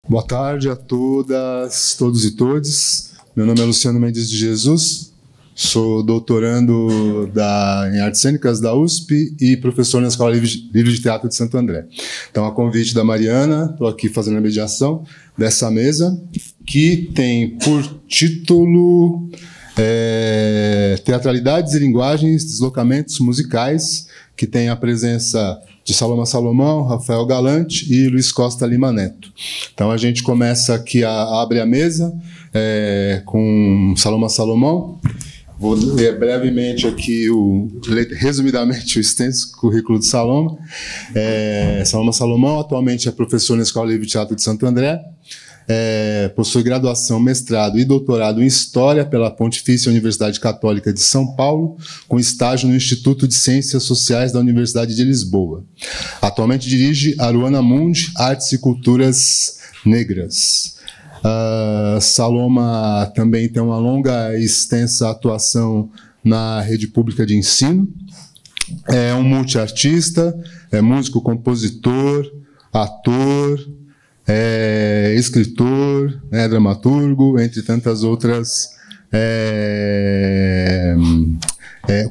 Boa tarde a todas, todos e todes. Meu nome é Luciano Mendes de Jesus, sou doutorando em Artes Cênicas da USP e professor na Escola Livre de Teatro de Santo André. Então, a convite da Mariana, estou aqui fazendo a mediação dessa mesa, que tem por título Teatralidades e Linguagens, Deslocamentos Musicais, que tem a presença de Saloma Salomão, Rafael Galante e Luiz Costa Lima Neto. Então a gente começa aqui, abre a mesa com Saloma Salomão. Vou ler brevemente aqui, resumidamente, o extenso currículo de Saloma. Saloma Salomão atualmente é professor na Escola Livre de Teatro de Santo André. Possui graduação, mestrado e doutorado em História pela Pontifícia Universidade Católica de São Paulo, com estágio no Instituto de Ciências Sociais da Universidade de Lisboa. Atualmente dirige Aruana Mundi, Artes e Culturas Negras. Saloma também tem uma longa e extensa atuação na rede pública de ensino. É um multiartista, é músico, compositor, ator, escritor, dramaturgo, entre tantas outras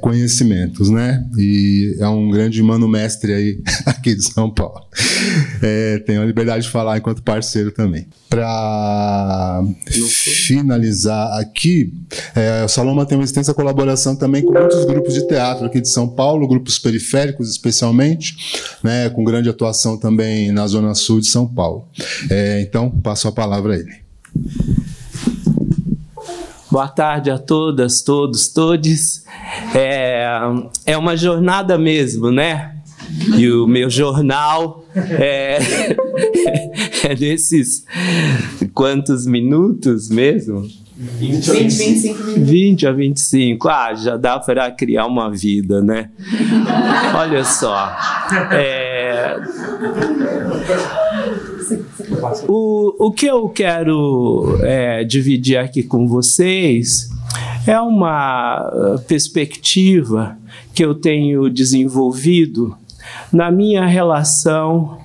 conhecimentos, né? E é um grande mano mestre aí, aqui de São Paulo. Tenho a liberdade de falar enquanto parceiro também. Para finalizar aqui, o Saloma tem uma extensa colaboração também com muitos grupos de teatro aqui de São Paulo, grupos periféricos especialmente, né, com grande atuação também na Zona Sul de São Paulo. Então, passo a palavra a ele. Boa tarde a todas, todos, todes. É uma jornada mesmo, né? E o meu jornal é desses quantos minutos mesmo? 20 a 25 minutos. 20 a 25. Já dá para criar uma vida, né? Olha só. O que eu quero dividir aqui com vocês é uma perspectiva que eu tenho desenvolvido na minha relação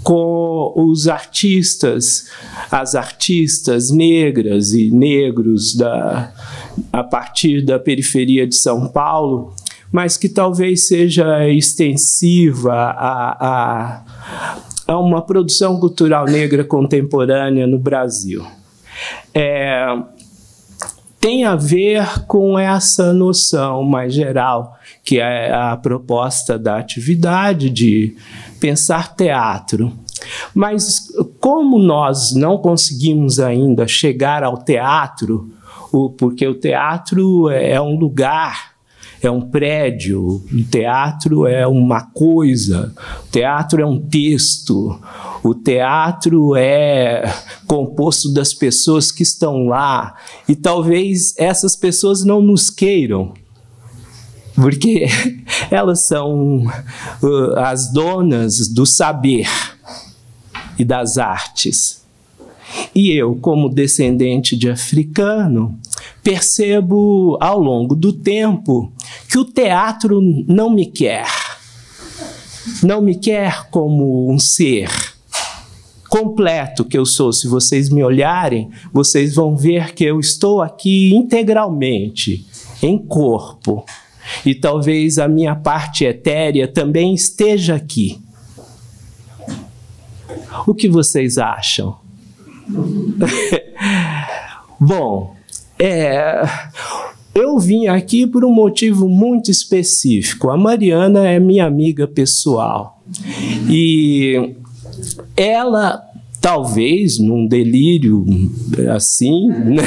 com os artistas, as artistas negras e negros a partir da periferia de São Paulo, mas que talvez seja extensiva a uma produção cultural negra contemporânea no Brasil. Tem a ver com essa noção mais geral, que é a proposta da atividade de pensar teatro. Mas como nós não conseguimos ainda chegar ao teatro, porque o teatro é um lugar, é um prédio, o teatro é uma coisa, o teatro é um texto, o teatro é composto das pessoas que estão lá, e talvez essas pessoas não nos queiram, porque elas são as donas do saber e das artes. E eu, como descendente de africano, percebo ao longo do tempo que o teatro não me quer. Não me quer como um ser completo que eu sou. Se vocês me olharem, vocês vão ver que eu estou aqui integralmente, em corpo. E talvez a minha parte etérea também esteja aqui. O que vocês acham? Bom, eu vim aqui por um motivo muito específico. A Mariana é minha amiga pessoal e ela, talvez num delírio assim, né,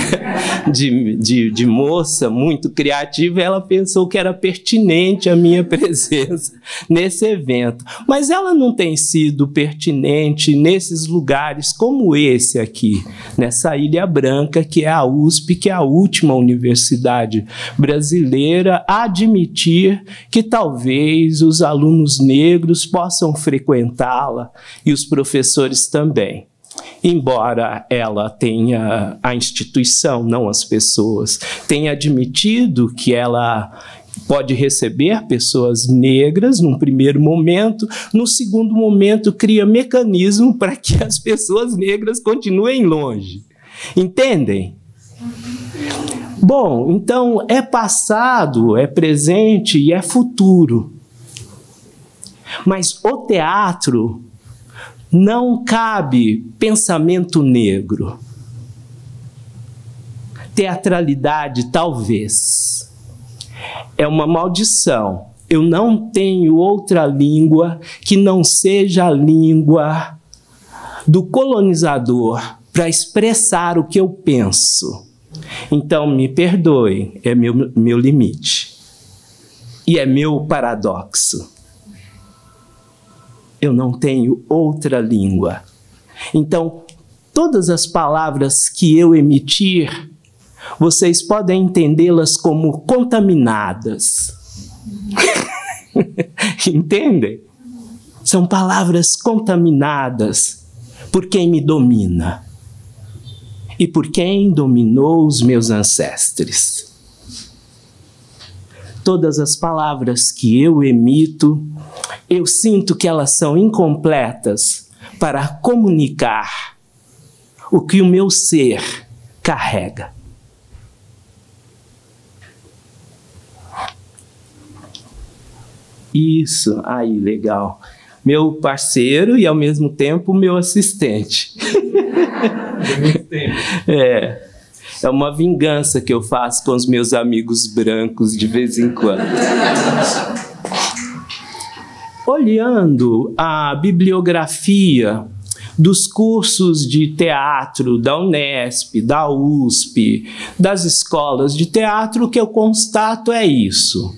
de moça muito criativa, ela pensou que era pertinente a minha presença nesse evento. Mas ela não tem sido pertinente nesses lugares como esse aqui, nessa Ilha Branca, que é a USP, que é a última universidade brasileira a admitir que talvez os alunos negros possam frequentá-la e os professores também. Embora ela tenha, a instituição, não as pessoas, tenha admitido que ela Pode receber pessoas negras num primeiro momento, no segundo momento cria mecanismo para que as pessoas negras continuem longe. Entendem? Bom, então é passado, é presente e é futuro. Mas o teatro não cabe pensamento negro. Teatralidade, talvez. É uma maldição. Eu não tenho outra língua que não seja a língua do colonizador para expressar o que eu penso. Então, me perdoe, é meu limite. E é meu paradoxo. Eu não tenho outra língua. Então, todas as palavras que eu emitir, vocês podem entendê-las como contaminadas. Entendem? São palavras contaminadas por quem me domina e por quem dominou os meus ancestres. Todas as palavras que eu emito, eu sinto que elas são incompletas para comunicar o que o meu ser carrega. Isso, aí, legal. Meu parceiro e, ao mesmo tempo, meu assistente. É uma vingança que eu faço com os meus amigos brancos de vez em quando. Olhando a bibliografia dos cursos de teatro da Unesp, da USP, das escolas de teatro, o que eu constato é isso.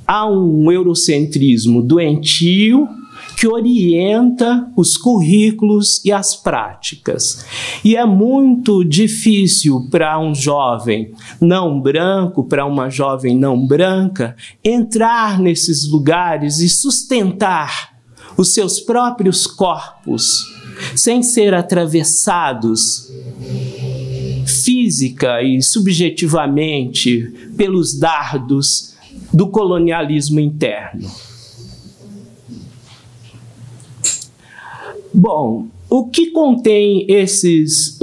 Há um eurocentrismo doentio que orienta os currículos e as práticas. E é muito difícil para um jovem não branco, para uma jovem não branca, entrar nesses lugares e sustentar os seus próprios corpos sem ser atravessados física e subjetivamente pelos dardos do colonialismo interno. Bom, o que contém esses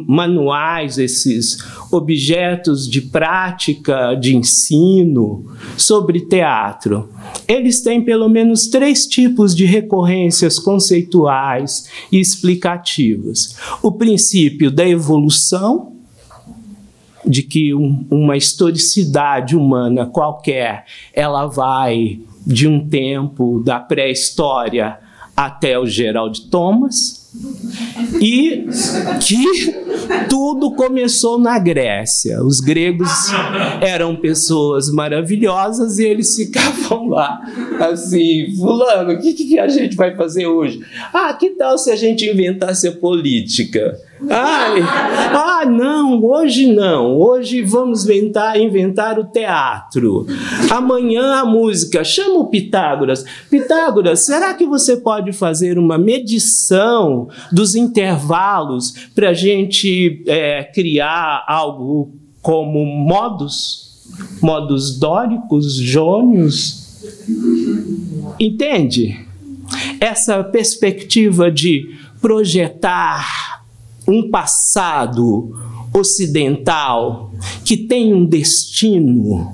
manuais, esses objetos de prática, de ensino sobre teatro? Eles têm pelo menos 3 tipos de recorrências conceituais e explicativas. O princípio da evolução, de que uma historicidade humana qualquer, ela vai de um tempo da pré-história até o Gerald Thomas, e que tudo começou na Grécia. Os gregos eram pessoas maravilhosas e eles ficavam lá, assim, fulano, o que a gente vai fazer hoje? Ah, que tal se a gente inventasse a política? Não, hoje vamos inventar o teatro. Amanhã a música, chama o Pitágoras. Pitágoras, será que você pode fazer uma medição dos intervalos para a gente criar algo como modos dóricos, jônios? Entende? Essa perspectiva de projetar um passado ocidental que tem um destino,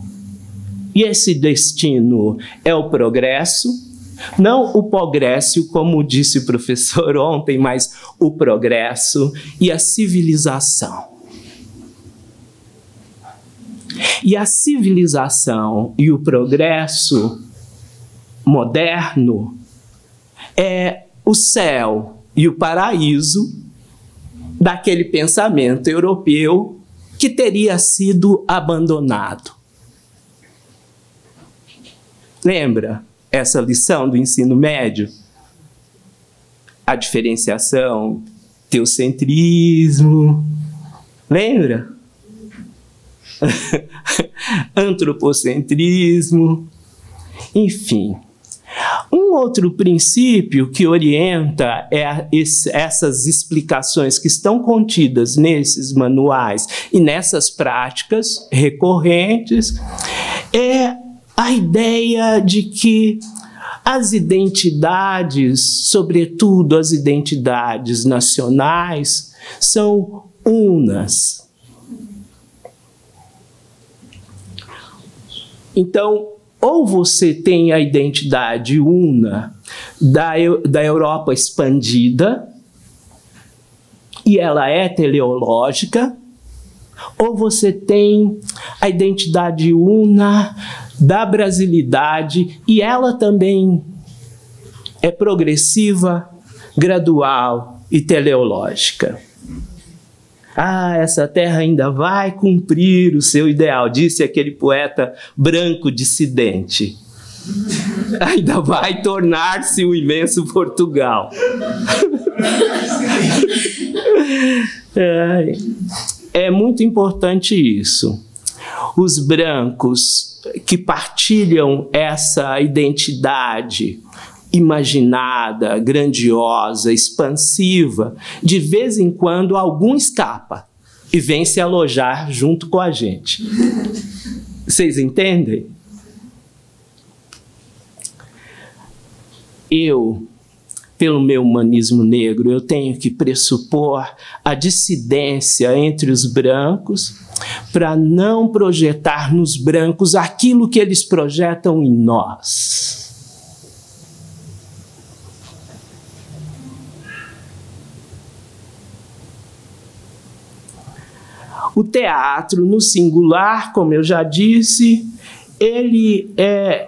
e esse destino é o progresso, não o progresso, como disse o professor ontem, mas o progresso e a civilização. E a civilização e o progresso moderno é o céu e o paraíso daquele pensamento europeu que teria sido abandonado. Lembra essa lição do ensino médio? A diferenciação, teocentrismo, lembra? Antropocentrismo, enfim. Um outro princípio que orienta essas explicações que estão contidas nesses manuais e nessas práticas recorrentes é a ideia de que as identidades, sobretudo as identidades nacionais, são unas. Então, ou você tem a identidade una da Europa expandida, e ela é teleológica, ou você tem a identidade una da brasilidade, e ela também é progressiva, gradual e teleológica. Ah, essa terra ainda vai cumprir o seu ideal, disse aquele poeta branco dissidente. Ainda vai tornar-se o imenso Portugal. É muito importante isso. Os brancos que partilham essa identidade imaginada, grandiosa, expansiva, de vez em quando algum escapa e vem se alojar junto com a gente. Vocês entendem? Eu, pelo meu humanismo negro, eu tenho que pressupor a dissidência entre os brancos para não projetar nos brancos aquilo que eles projetam em nós. O teatro, no singular, como eu já disse, ele é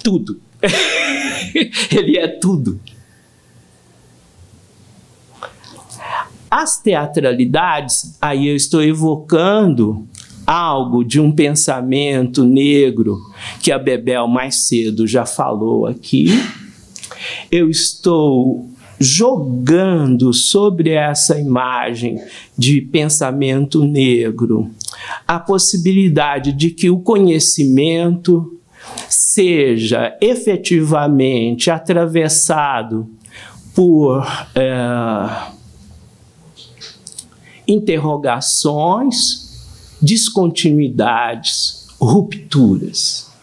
tudo. Ele é tudo. As teatralidades, aí eu estou evocando algo de um pensamento negro que a Bebel mais cedo já falou aqui. Eu estou jogando sobre essa imagem de pensamento negro a possibilidade de que o conhecimento seja efetivamente atravessado por interrogações, descontinuidades, rupturas.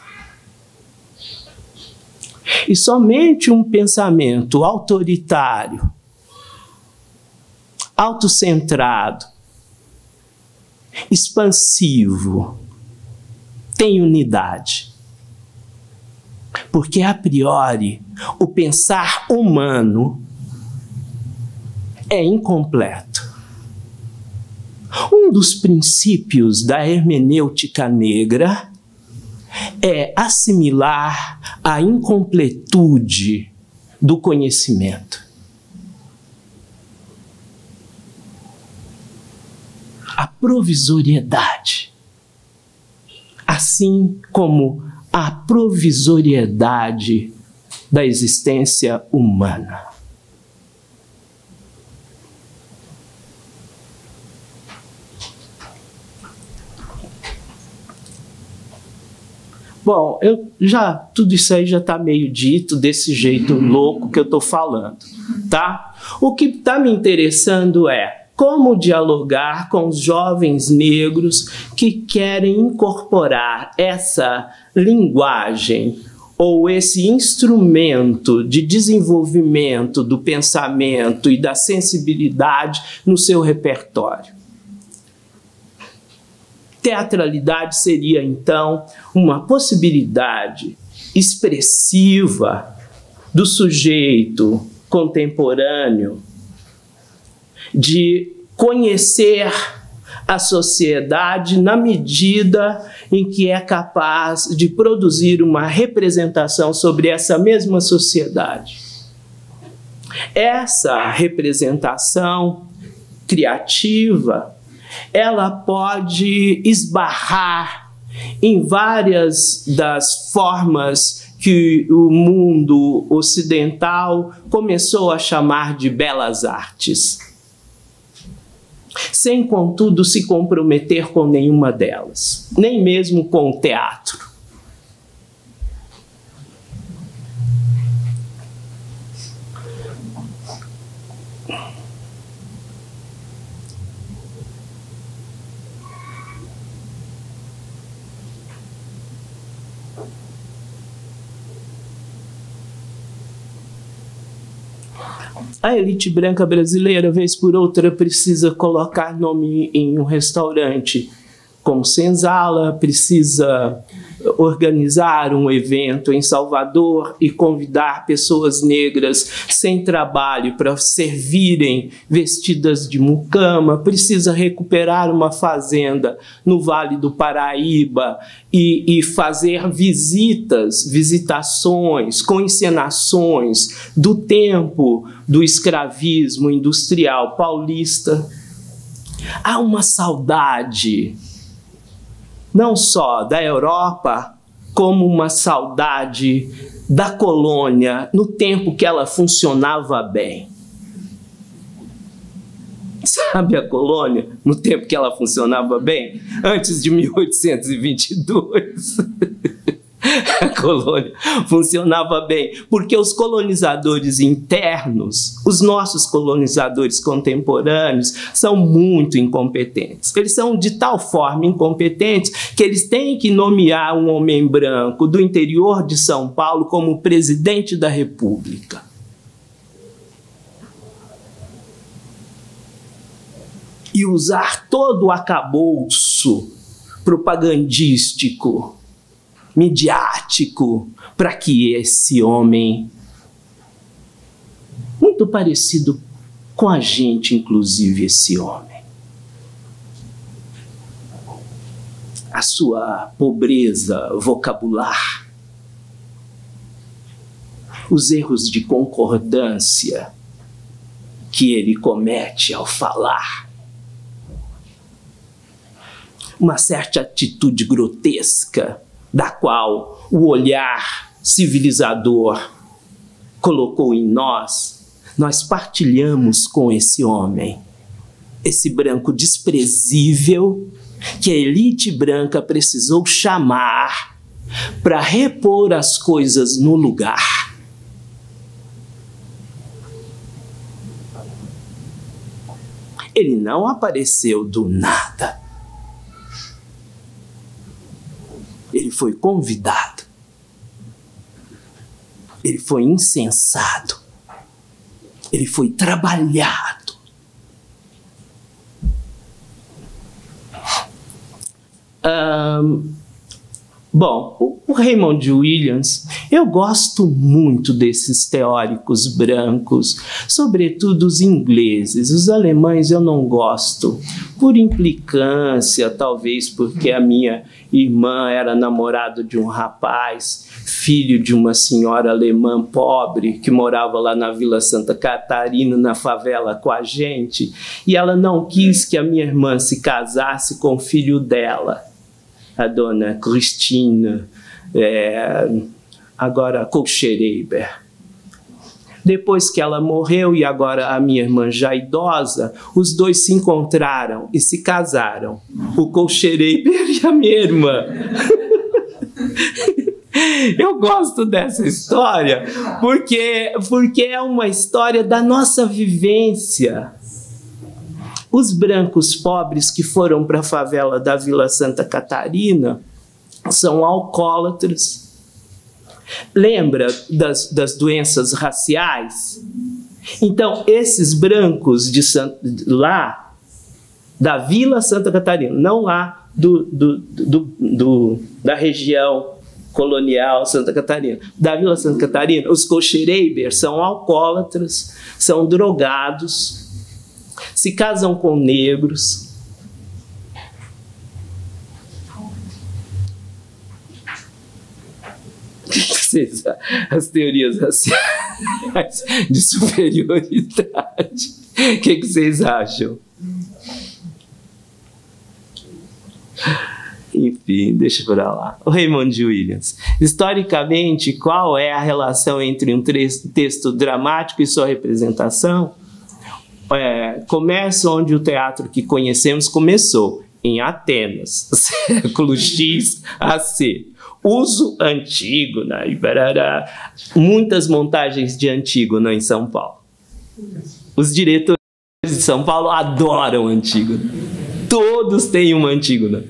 E somente um pensamento autoritário, autocentrado, expansivo, tem unidade. Porque, a priori, o pensar humano é incompleto. Um dos princípios da hermenêutica negra é assimilar a incompletude do conhecimento. A provisoriedade, assim como a provisoriedade da existência humana. Bom, tudo isso aí já está meio dito desse jeito louco que eu estou falando, tá? O que está me interessando é como dialogar com os jovens negros que querem incorporar essa linguagem ou esse instrumento de desenvolvimento do pensamento e da sensibilidade no seu repertório. Teatralidade seria, então, uma possibilidade expressiva do sujeito contemporâneo de conhecer a sociedade na medida em que é capaz de produzir uma representação sobre essa mesma sociedade. Essa representação criativa, ela pode esbarrar em várias das formas que o mundo ocidental começou a chamar de belas artes, sem, contudo, se comprometer com nenhuma delas, nem mesmo com o teatro. A elite branca brasileira, vez por outra, precisa colocar nome em um restaurante com senzala, precisa organizar um evento em Salvador e convidar pessoas negras sem trabalho para servirem vestidas de mucama, precisa recuperar uma fazenda no Vale do Paraíba e fazer visitações com encenações do tempo do escravismo industrial paulista. Há uma saudade não só da Europa, como uma saudade da colônia no tempo que ela funcionava bem. Sabe a colônia no tempo que ela funcionava bem? Antes de 1822. A colônia funcionava bem, porque os colonizadores internos, os nossos colonizadores contemporâneos, são muito incompetentes. Eles são de tal forma incompetentes que eles têm que nomear um homem branco do interior de São Paulo como presidente da República. E usar todo o arcabouço propagandístico, midiático, para que esse homem, muito parecido com a gente, inclusive esse homem, a sua pobreza vocabular, os erros de concordância que ele comete ao falar, uma certa atitude grotesca da qual o olhar civilizador colocou em nós, nós partilhamos com esse homem, esse branco desprezível que a elite branca precisou chamar para repor as coisas no lugar. Ele não apareceu do nada. Ele foi convidado. Ele foi incensado. Ele foi trabalhado. Bom, o Raymond Williams, eu gosto muito desses teóricos brancos, sobretudo os ingleses. Os alemães eu não gosto, por implicância, talvez porque a minha irmã era namorada de um rapaz, filho de uma senhora alemã pobre, que morava lá na Vila Santa Catarina, na favela com a gente, e ela não quis que a minha irmã se casasse com o filho dela, a dona Cristina, agora Kohlschreiber. Depois que ela morreu e agora a minha irmã já idosa, os dois se encontraram e se casaram. O Kohlschreiber e a minha irmã. Eu gosto dessa história porque é uma história da nossa vivência. Os brancos pobres que foram para a favela da Vila Santa Catarina são alcoólatras. Lembra das doenças raciais? Então, esses brancos lá da Vila Santa Catarina, não lá da região colonial Santa Catarina, da Vila Santa Catarina, os Kohlschreiber são alcoólatras, são drogados, se casam com negros. As teorias raciais de superioridade. O que vocês acham? Enfim, deixa pra lá. O Raymond Williams. Historicamente, qual é a relação entre um texto dramático e sua representação? Começa onde o teatro que conhecemos começou, em Atenas, século X a C. Uso Antígona, muitas montagens de Antígona em São Paulo. Os diretores de São Paulo adoram Antígona. Todos têm uma Antígona.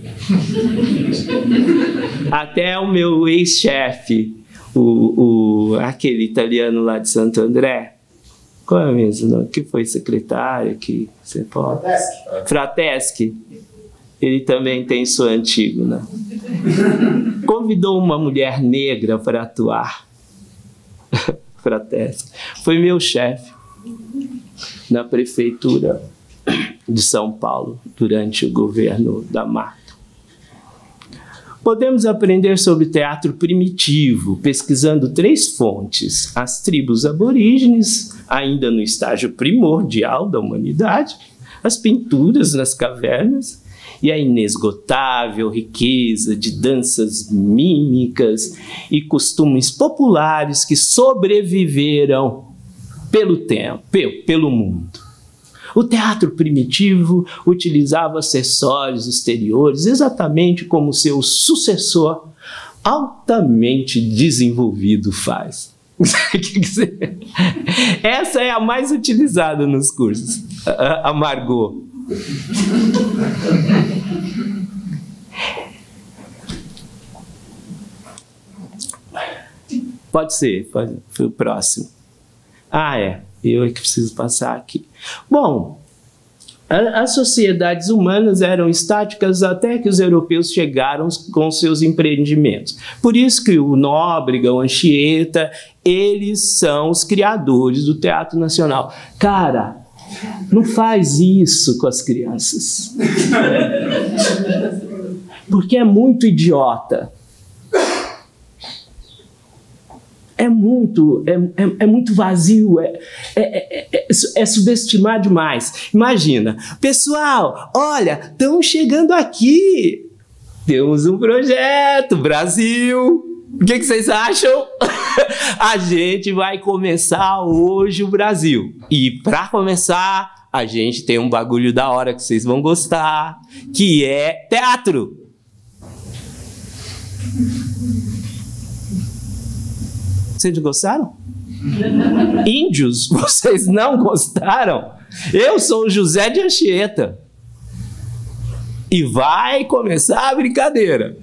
Até o meu ex-chefe, aquele italiano lá de Santo André, Qual é mesmo? Que foi secretário? Que você pode... Frateschi. Ele também tem isso antigo, né? Convidou uma mulher negra para atuar. Frateschi. Foi meu chefe na prefeitura de São Paulo durante o governo da Marta. Podemos aprender sobre teatro primitivo pesquisando 3 fontes: as tribos aborígenes, ainda no estágio primordial da humanidade, as pinturas nas cavernas e a inesgotável riqueza de danças mímicas e costumes populares que sobreviveram pelo tempo, pelo mundo. O teatro primitivo utilizava acessórios exteriores exatamente como seu sucessor altamente desenvolvido faz. Essa é a mais utilizada nos cursos, a Margot. Pode ser, foi o próximo. Ah, é. Eu é que preciso passar aqui. Bom, as sociedades humanas eram estáticas até que os europeus chegaram com seus empreendimentos. Por isso que o Nóbrega, o Anchieta, eles são os criadores do Teatro Nacional. Cara, não faz isso com as crianças. Porque é muito idiota. É muito vazio, é subestimar demais. Imagina, pessoal, olha, estamos chegando aqui, temos um projeto, Brasil, o que vocês acham? A gente vai começar hoje o Brasil, e para começar, a gente tem um bagulho da hora que vocês vão gostar, que é teatro. Vocês gostaram? Índios, vocês não gostaram? Eu sou o José de Anchieta. E vai começar a brincadeira.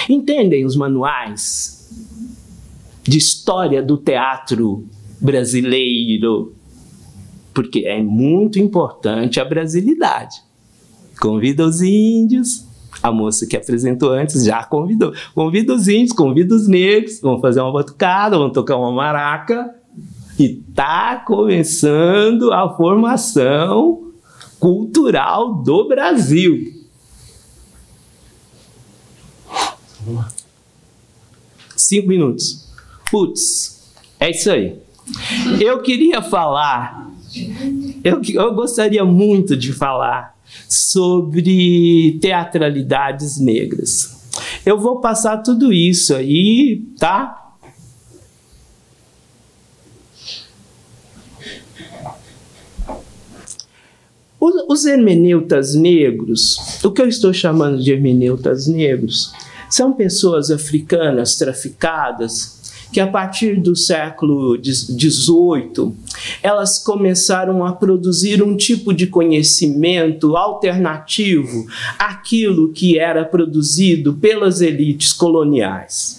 Entendem os manuais de história do teatro brasileiro? Porque é muito importante a brasilidade. Convida os índios, a moça que apresentou antes já convidou. Convida os índios, convida os negros, vão fazer uma batucada, vão tocar uma maraca. E está começando a formação cultural do Brasil. 5 minutos. Putz, é isso aí. Eu queria falar... Eu gostaria muito de falar sobre teatralidades negras. Eu vou passar tudo isso aí, tá? Os hermeneutas negros, o que eu estou chamando de hermeneutas negros, são pessoas africanas traficadas que a partir do século XVIII, elas começaram a produzir um tipo de conhecimento alternativo àquilo que era produzido pelas elites coloniais.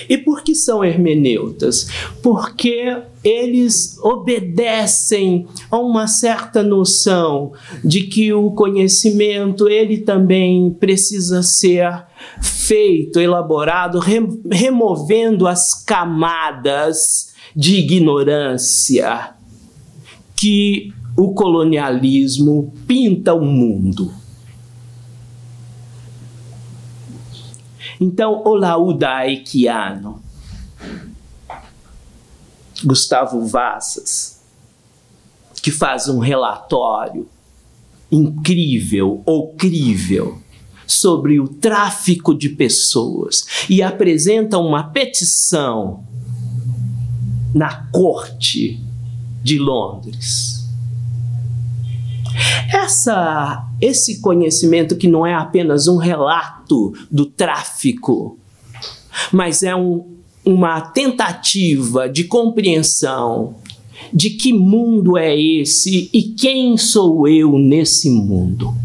E por que são hermeneutas? Porque eles obedecem a uma certa noção de que o conhecimento ele também precisa ser feito, elaborado, removendo as camadas de ignorância que o colonialismo pinta o mundo. Então, Olaúda Aiquiano, Gustavo Vassas, que faz um relatório incrível ou crível sobre o tráfico de pessoas e apresenta uma petição na corte de Londres. Esse conhecimento que não é apenas um relato do tráfico, mas é uma tentativa de compreensão de que mundo é esse e quem sou eu nesse mundo.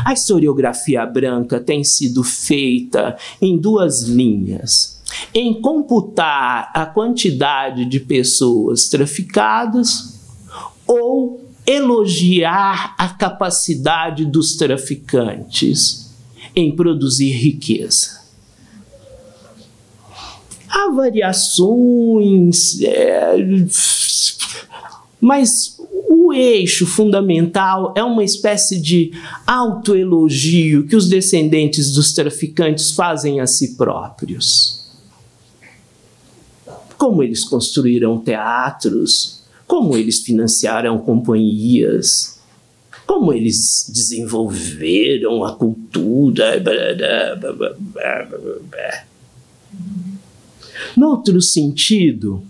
A historiografia branca tem sido feita em duas linhas: em computar a quantidade de pessoas traficadas ou elogiar a capacidade dos traficantes em produzir riqueza. Há variações, mas o eixo fundamental é uma espécie de autoelogio que os descendentes dos traficantes fazem a si próprios. Como eles construíram teatros, como eles financiaram companhias, como eles desenvolveram a cultura. No outro sentido,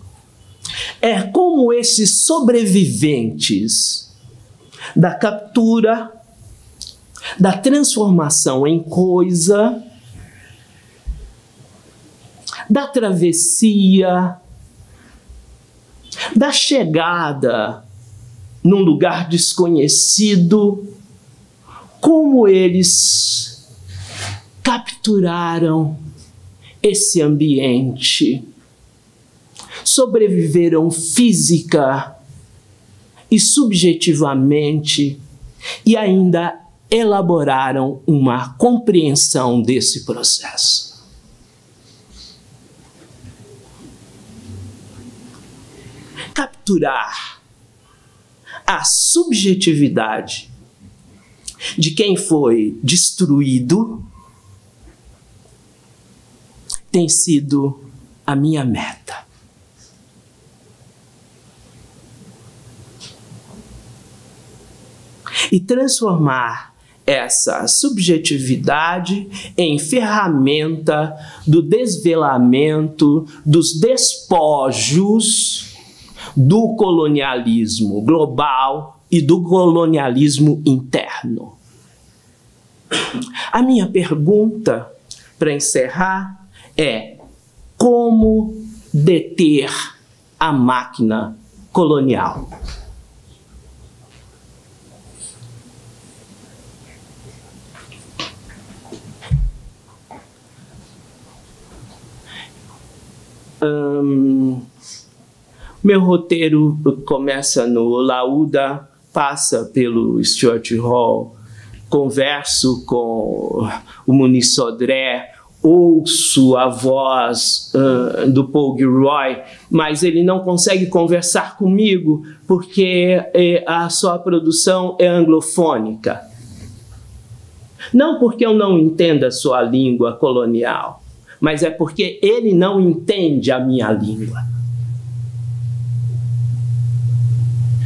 é como esses sobreviventes da captura, da transformação em coisa, da travessia, da chegada num lugar desconhecido, como eles capturaram esse ambiente, sobreviveram física e subjetivamente e ainda elaboraram uma compreensão desse processo. Capturar a subjetividade de quem foi destruído tem sido a minha meta. E transformar essa subjetividade em ferramenta do desvelamento dos despojos do colonialismo global e do colonialismo interno. A minha pergunta, para encerrar, é: como deter a máquina colonial? Meu roteiro começa no Laúda, passa pelo Stuart Hall, converso com o Muniz Sodré, ouço a voz do Paul Gilroy, mas ele não consegue conversar comigo porque a sua produção é anglofônica. Não porque eu não entenda a sua língua colonial, mas é porque ele não entende a minha língua.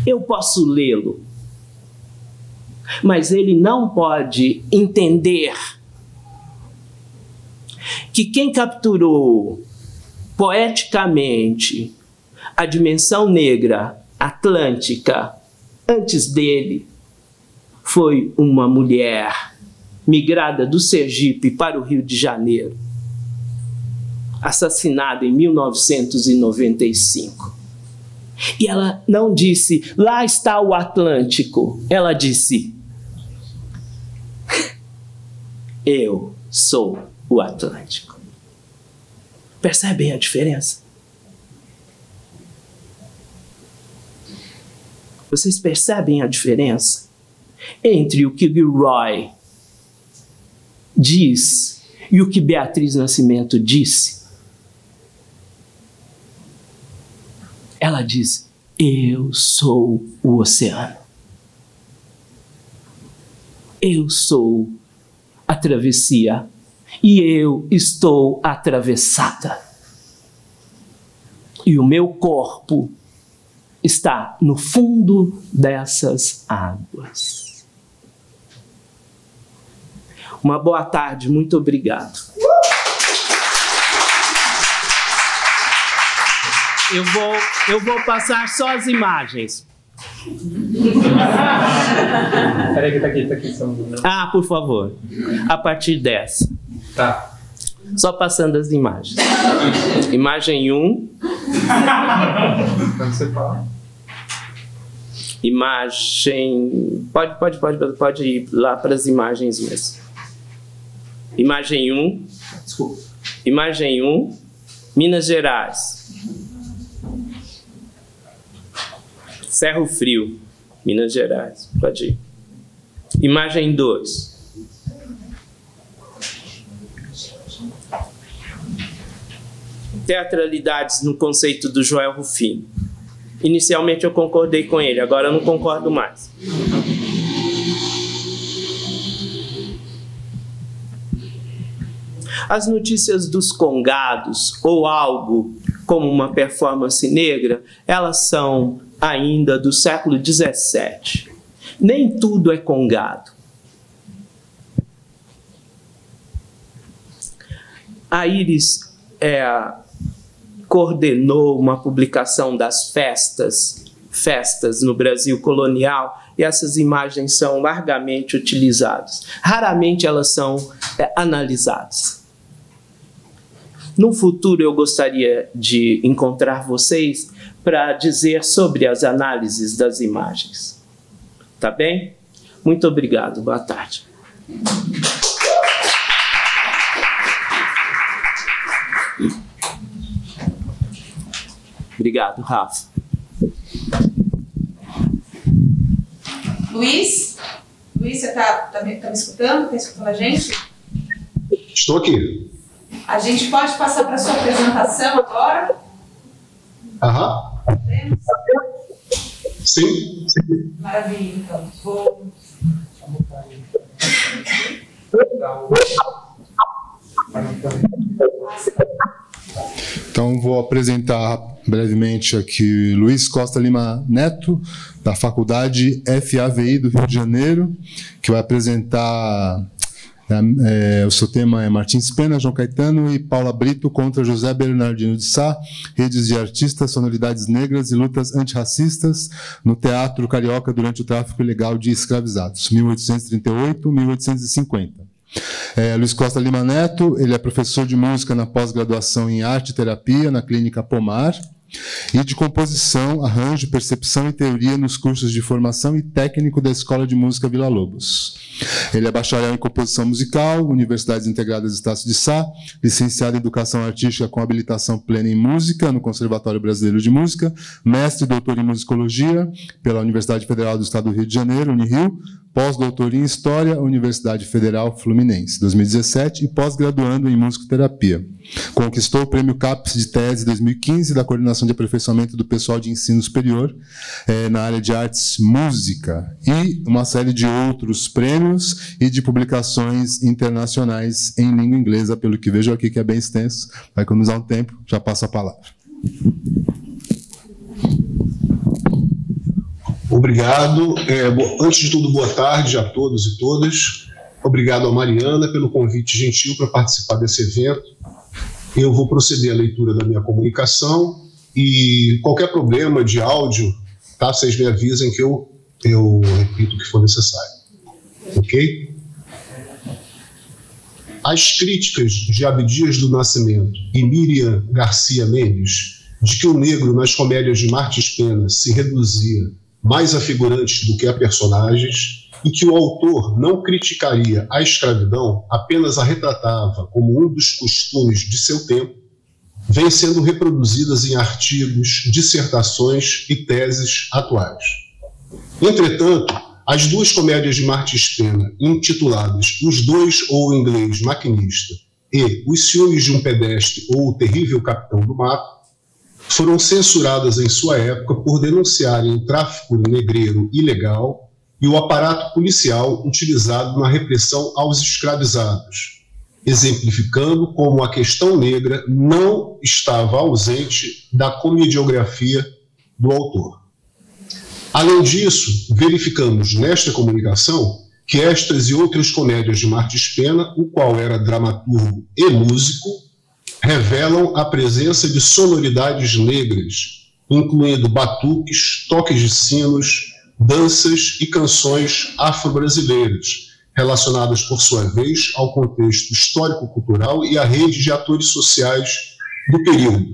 Eu posso lê-lo, mas ele não pode entender que quem capturou poeticamente a dimensão negra atlântica antes dele foi uma mulher migrada do Sergipe para o Rio de Janeiro, assassinada em 1995. E ela não disse, lá está o Atlântico. Ela disse, eu sou o Atlântico. Percebem a diferença? Vocês percebem a diferença entre o que Gilroy diz e o que Beatriz Nascimento disse? Ela diz, eu sou o oceano. Eu sou a travessia e eu estou atravessada. E o meu corpo está no fundo dessas águas. Uma boa tarde, muito obrigado. Eu vou passar só as imagens. Peraí que tá aqui. Ah, por favor. A partir dessa. Tá. Só passando as imagens. Imagem 1. Quando você fala. Imagem... Pode ir lá para as imagens mesmo. Imagem 1. Desculpa. Imagem 1, Minas Gerais. Cerro Frio, Minas Gerais. Pode ir. Imagem 2. Teatralidades no conceito do Joel Rufino. Inicialmente eu concordei com ele, agora eu não concordo mais. As notícias dos congados, ou algo como uma performance negra, elas são ainda do século XVII. Nem tudo é congado. A Iris coordenou uma publicação das festas no Brasil colonial, e essas imagens são largamente utilizadas. Raramente elas são analisadas. No futuro, eu gostaria de encontrar vocês para dizer sobre as análises das imagens. Tá bem? Muito obrigado. Boa tarde. Obrigado, Rafa. Luiz? Luiz, você está me escutando? Está escutando a gente? Estou aqui. A gente pode passar para a sua apresentação agora? Aham. Podemos? Sim. Maravilha, então. Vou... Então, vou apresentar brevemente aqui Luiz Costa Lima Neto, da Faculdade FAVI do Rio de Janeiro, que vai apresentar... o seu tema é Martins Pena, João Caetano e Paula Brito contra José Bernardino de Sá, redes de artistas, sonoridades negras e lutas antirracistas no teatro carioca durante o tráfico ilegal de escravizados, 1838-1850. Luiz Costa Lima Neto, ele é professor de música na pós-graduação em arte e terapia na Clínica Pomar, e de composição, arranjo, percepção e teoria nos cursos de formação e técnico da Escola de Música Vila Lobos. Ele é bacharel em composição musical, Universidades Integradas Estácio de Sá, licenciado em Educação Artística com habilitação plena em Música no Conservatório Brasileiro de Música, mestre e doutor em Musicologia pela Universidade Federal do Estado do Rio de Janeiro, Unirio, pós-doutor em História, Universidade Federal Fluminense, 2017, e pós-graduando em Musicoterapia. Conquistou o Prêmio CAPES de Tese 2015 da Coordenação de Aperfeiçoamento do Pessoal de Ensino Superior na área de Artes Música e uma série de outros prêmios e de publicações internacionais em língua inglesa, pelo que vejo aqui que é bem extenso. Vai economizar um tempo, já passo a palavra. Obrigado. Antes de tudo, boa tarde a todos e todas. Obrigado a Mariana pelo convite gentil para participar desse evento. Eu vou proceder à leitura da minha comunicação e qualquer problema de áudio, tá? Vocês me avisem que eu repito o que for necessário. Ok? As críticas de Abdias do Nascimento e Miriam Garcia Mendes de que o negro nas comédias de Martins Pena se reduzia mais a figurantes do que a personagens, e que o autor não criticaria a escravidão, apenas a retratava como um dos costumes de seu tempo, vêm sendo reproduzidas em artigos, dissertações e teses atuais. Entretanto, as duas comédias de Martins Pena, intituladas Os Dois ou em inglês Maquinista e Os Ciúmes de um Pedestre ou O Terrível Capitão do Mato, foram censuradas em sua época por denunciarem o tráfico negreiro ilegal e o aparato policial utilizado na repressão aos escravizados, exemplificando como a questão negra não estava ausente da comediografia do autor. Além disso, verificamos nesta comunicação que estas e outras comédias de Martins Pena, o qual era dramaturgo e músico, revelam a presença de sonoridades negras, incluindo batuques, toques de sinos, danças e canções afro-brasileiras, relacionadas, por sua vez, ao contexto histórico-cultural e à rede de atores sociais do período.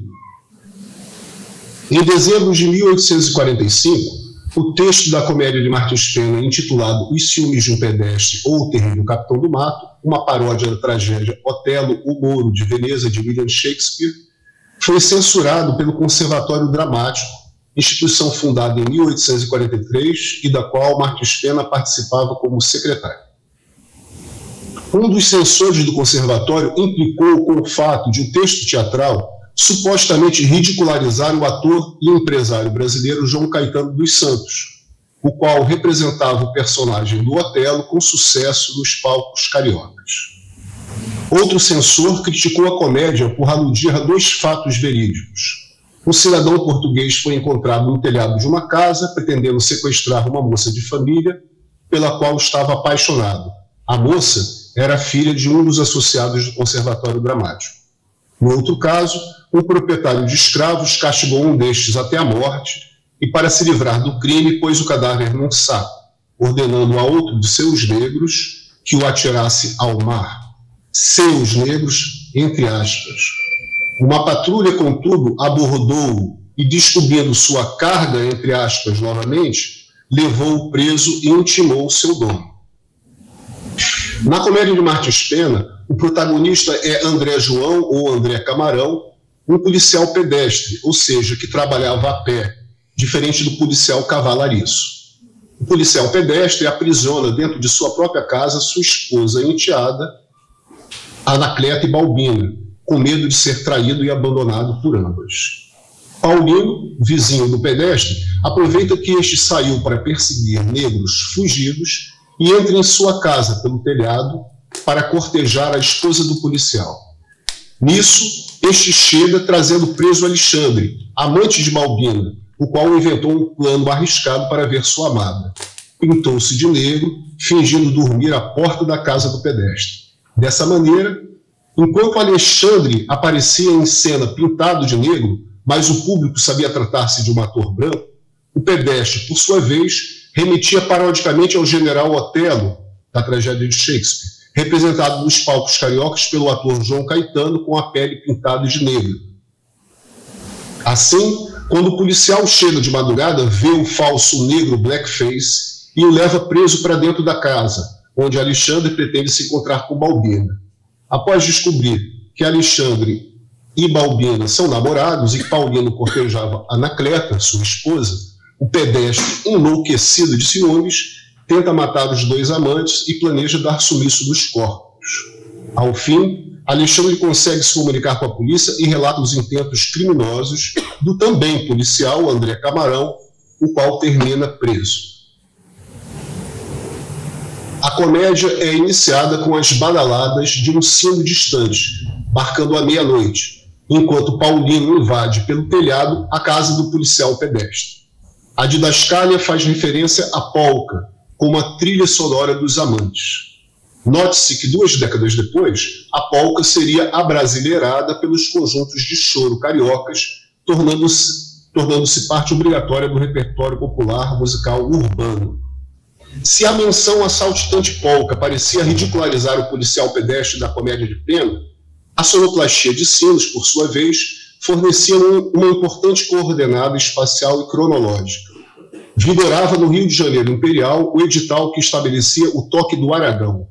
Em dezembro de 1845, o texto da comédia de Martins Pena, intitulado Os Ciúmes de um Pedestre ou O Terrível Capitão do Mato, uma paródia da tragédia Otelo, o Moro de Veneza, de William Shakespeare, foi censurado pelo Conservatório Dramático, instituição fundada em 1843 e da qual Martins Pena participava como secretário. Um dos censores do conservatório implicou com o fato de o texto teatral supostamente ridicularizar o ator e empresário brasileiro João Caetano dos Santos, o qual representava o personagem do Otelo com sucesso nos palcos cariocas. Outro censor criticou a comédia por aludir a dois fatos verídicos. Um cidadão português foi encontrado no telhado de uma casa, pretendendo sequestrar uma moça de família, pela qual estava apaixonado. A moça era filha de um dos associados do Conservatório Dramático. No outro caso, um proprietário de escravos castigou um destes até a morte e, para se livrar do crime, pôs o cadáver num saco, ordenando a outro de seus negros que o atirasse ao mar. Seus negros, entre aspas. Uma patrulha, contudo, abordou-o e, descobrindo sua carga, entre aspas, novamente, levou-o preso e intimou seu dono. Na comédia de Martins Pena, o protagonista é André João, ou André Camarão, um policial pedestre, ou seja, que trabalhava a pé, diferente do policial cavalariço. O policial pedestre aprisiona dentro de sua própria casa sua esposa e enteada, Anacleta e Balbina, com medo de ser traído e abandonado por ambas. Paulino, vizinho do pedestre, aproveita que este saiu para perseguir negros fugidos e entra em sua casa pelo telhado para cortejar a esposa do policial. Nisso, este chega trazendo preso Alexandre, amante de Balbina, o qual inventou um plano arriscado para ver sua amada. Pintou-se de negro, fingindo dormir à porta da casa do pedestre. Dessa maneira, enquanto Alexandre aparecia em cena pintado de negro, mas o público sabia tratar-se de um ator branco, o pedestre, por sua vez, remetia parodicamente ao general Otelo, da tragédia de Shakespeare, representado nos palcos cariocas pelo ator João Caetano com a pele pintada de negro. Assim, quando o policial chega de madrugada, vê o falso negro blackface e o leva preso para dentro da casa, onde Alexandre pretende se encontrar com Balbina. Após descobrir que Alexandre e Balbina são namorados e que Paulino cortejava Anacleta, sua esposa, o pedestre, enlouquecido de ciúmes, tenta matar os dois amantes e planeja dar sumiço dos corpos. Ao fim, Alexandre consegue se comunicar com a polícia e relata os intentos criminosos do também policial André Camarão, o qual termina preso. A comédia é iniciada com as badaladas de um sino distante, marcando a meia-noite, enquanto Paulino invade pelo telhado a casa do policial pedestre. A didascália faz referência à polca, como a trilha sonora dos amantes. Note-se que 2 décadas depois, a polca seria abrasileirada pelos conjuntos de choro cariocas, tornando-se parte obrigatória do repertório popular musical urbano. Se a menção à saltitante polca parecia ridicularizar o policial pedestre da comédia de Pena, a sonoplastia de sinos, por sua vez, fornecia uma importante coordenada espacial e cronológica. Vigorava no Rio de Janeiro Imperial o edital que estabelecia o toque do Aragão.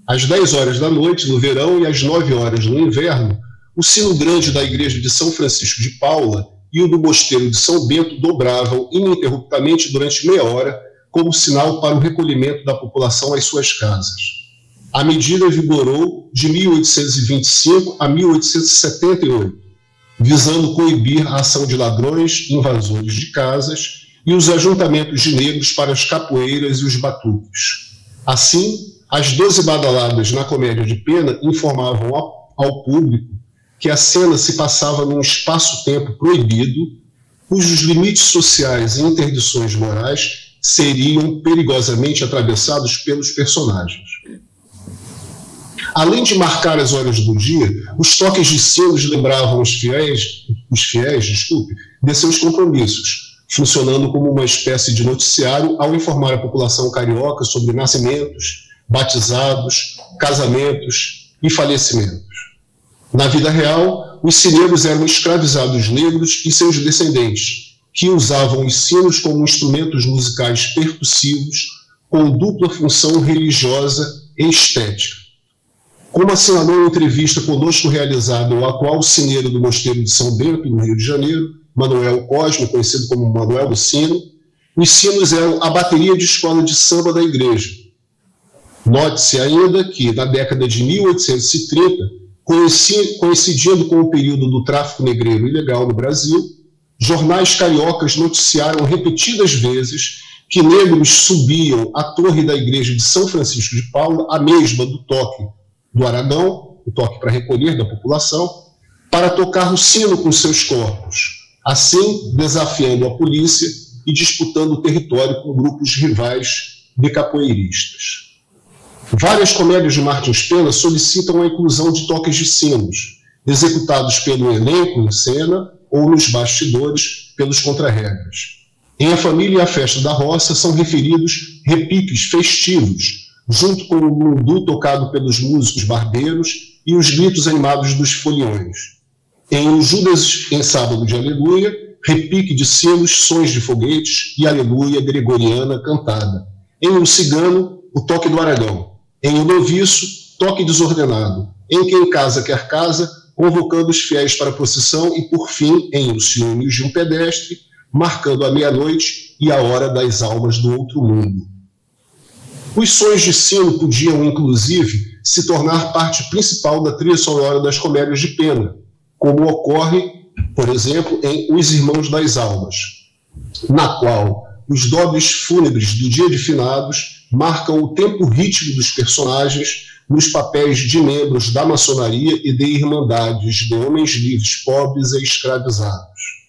Às 10 horas da noite, no verão, e às 9 horas no inverno, o sino grande da igreja de São Francisco de Paula e o do mosteiro de São Bento dobravam ininterruptamente durante meia hora, como sinal para o recolhimento da população às suas casas. A medida vigorou de 1825 a 1878, visando coibir a ação de ladrões, invasores de casas e os ajuntamentos de negros para as capoeiras e os batuques. Assim, as 12 badaladas na comédia de Pena informavam ao público que a cena se passava num espaço-tempo proibido, cujos limites sociais e interdições morais seriam perigosamente atravessados pelos personagens. Além de marcar as horas do dia, os toques de sinos lembravam os fiéis de seus compromissos, funcionando como uma espécie de noticiário ao informar a população carioca sobre nascimentos, batizados, casamentos e falecimentos. Na vida real, os sineiros eram escravizados negros e seus descendentes, que usavam os sinos como instrumentos musicais percussivos com dupla função religiosa e estética. Como assinalou em entrevista conosco realizada o atual sineiro do Mosteiro de São Bento, no Rio de Janeiro, Manuel Cosme, conhecido como Manuel do Sino, os sinos eram a bateria de escola de samba da igreja. Note-se ainda que, na década de 1830, coincidindo com o período do tráfico negreiro ilegal no Brasil, jornais cariocas noticiaram repetidas vezes que negros subiam à torre da igreja de São Francisco de Paula, a mesma do toque do Aragão, o toque para recolher da população, para tocar o sino com seus corpos, assim desafiando a polícia e disputando o território com grupos rivais de capoeiristas. Várias comédias de Martins Pena solicitam a inclusão de toques de sinos, executados pelo elenco em cena ou nos bastidores pelos contrarregras. Em A Família e a Festa da Roça são referidos repiques festivos, junto com o lundu tocado pelos músicos barbeiros e os gritos animados dos foliões. Em O Judas em Sábado de Aleluia, repique de sinos, sons de foguetes e Aleluia gregoriana cantada. Em O Cigano, o toque do Aragão. Em O Noviço, toque desordenado. Em Quem Casa Quer Casa, convocando os fiéis para a procissão e, por fim, em Os Ciúmes de um Pedestre, marcando a meia-noite e a hora das almas do outro mundo. Os sons de sino podiam, inclusive, se tornar parte principal da trilha sonora das comédias de Pena, como ocorre, por exemplo, em Os Irmãos das Almas, na qual os dobres fúnebres do Dia de Finados marcam o tempo rítmico dos personagens nos papéis de membros da maçonaria e de irmandades de homens livres, pobres e escravizados.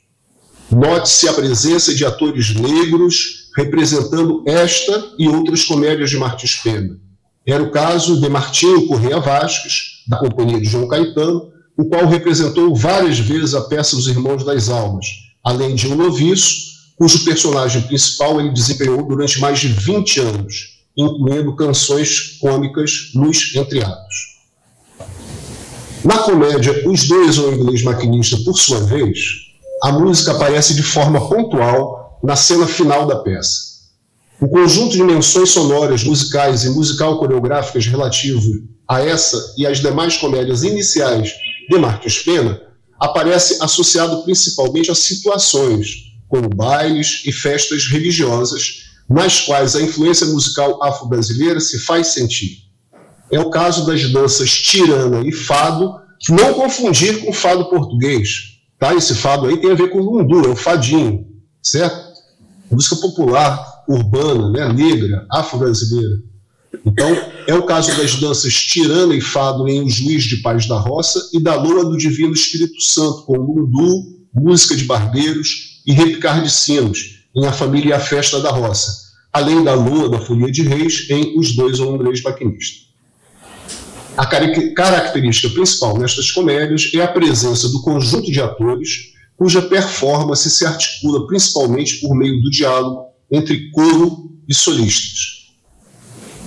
Note-se a presença de atores negros representando esta e outras comédias de Martins Pena. Era o caso de Martinho Correia Vasques, da companhia de João Caetano, o qual representou várias vezes a peça Os Irmãos das Almas, além de Um Noviço, cujo personagem principal ele desempenhou durante mais de 20 anos, incluindo canções cômicas nos entreatos. Na comédia Os Dois ou Inglês Maquinista, por sua vez, a música aparece de forma pontual na cena final da peça. O conjunto de menções sonoras, musicais e musical-coreográficas relativo a essa e às demais comédias iniciais de Martins Pena aparece associado principalmente a situações, como bailes e festas religiosas, nas quais a influência musical afro-brasileira se faz sentir. É o caso das danças tirana e fado, não confundir com fado português. Tá? Esse fado aí tem a ver com o lundu, é o fadinho, certo? Música popular, urbana, né, negra, afro-brasileira. Então, é o caso das danças tirana e fado em O Juiz de Paz da Roça e da Lua do Divino Espírito Santo, com lundu, música de barbeiros e repicar de sinos, em A Família e a Festa da Roça, além da Lua da Folia de Reis em Os Dois ou Inglês Maquinista. A característica principal nestas comédias é a presença do conjunto de atores cuja performance se articula principalmente por meio do diálogo entre coro e solistas.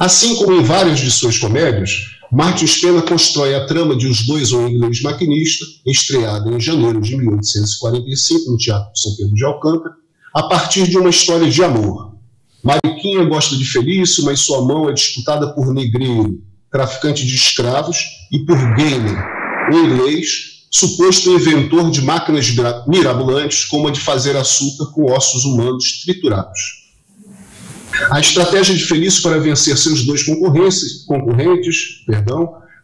Assim como em várias de suas comédias, Martins Pena constrói a trama de Os Dois ou Inglês Maquinista, estreada em janeiro de 1845 no Teatro São Pedro de Alcântara, a partir de uma história de amor. Mariquinha gosta de Felício, mas sua mão é disputada por Negreiro, traficante de escravos, e por Gainer, um inglês, suposto inventor de máquinas mirabolantes, como a de fazer açúcar com ossos humanos triturados. A estratégia de Felício para vencer seus dois concorrentes,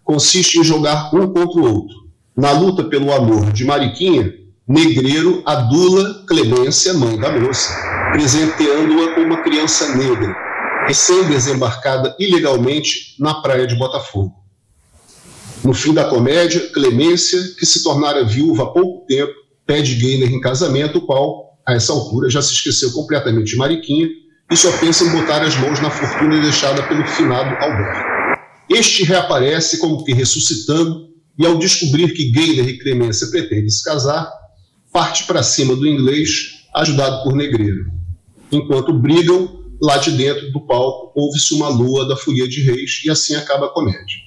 consiste em jogar um contra o outro. Na luta pelo amor de Mariquinha, Negreiro adula Clemência, mãe da moça, presenteando-a com uma criança negra, recém-desembarcada ilegalmente na praia de Botafogo. No fim da comédia, Clemência, que se tornara viúva há pouco tempo, pede Gainer em casamento, o qual, a essa altura, já se esqueceu completamente de Mariquinha e só pensa em botar as mãos na fortuna deixada pelo finado Alberto. Este reaparece como que ressuscitando e, ao descobrir que Gainer e Clemência pretendem se casar, parte para cima do inglês, ajudado por Negreiro. Enquanto brigam, lá de dentro do palco, ouve-se uma loa da Folia de Reis e assim acaba a comédia.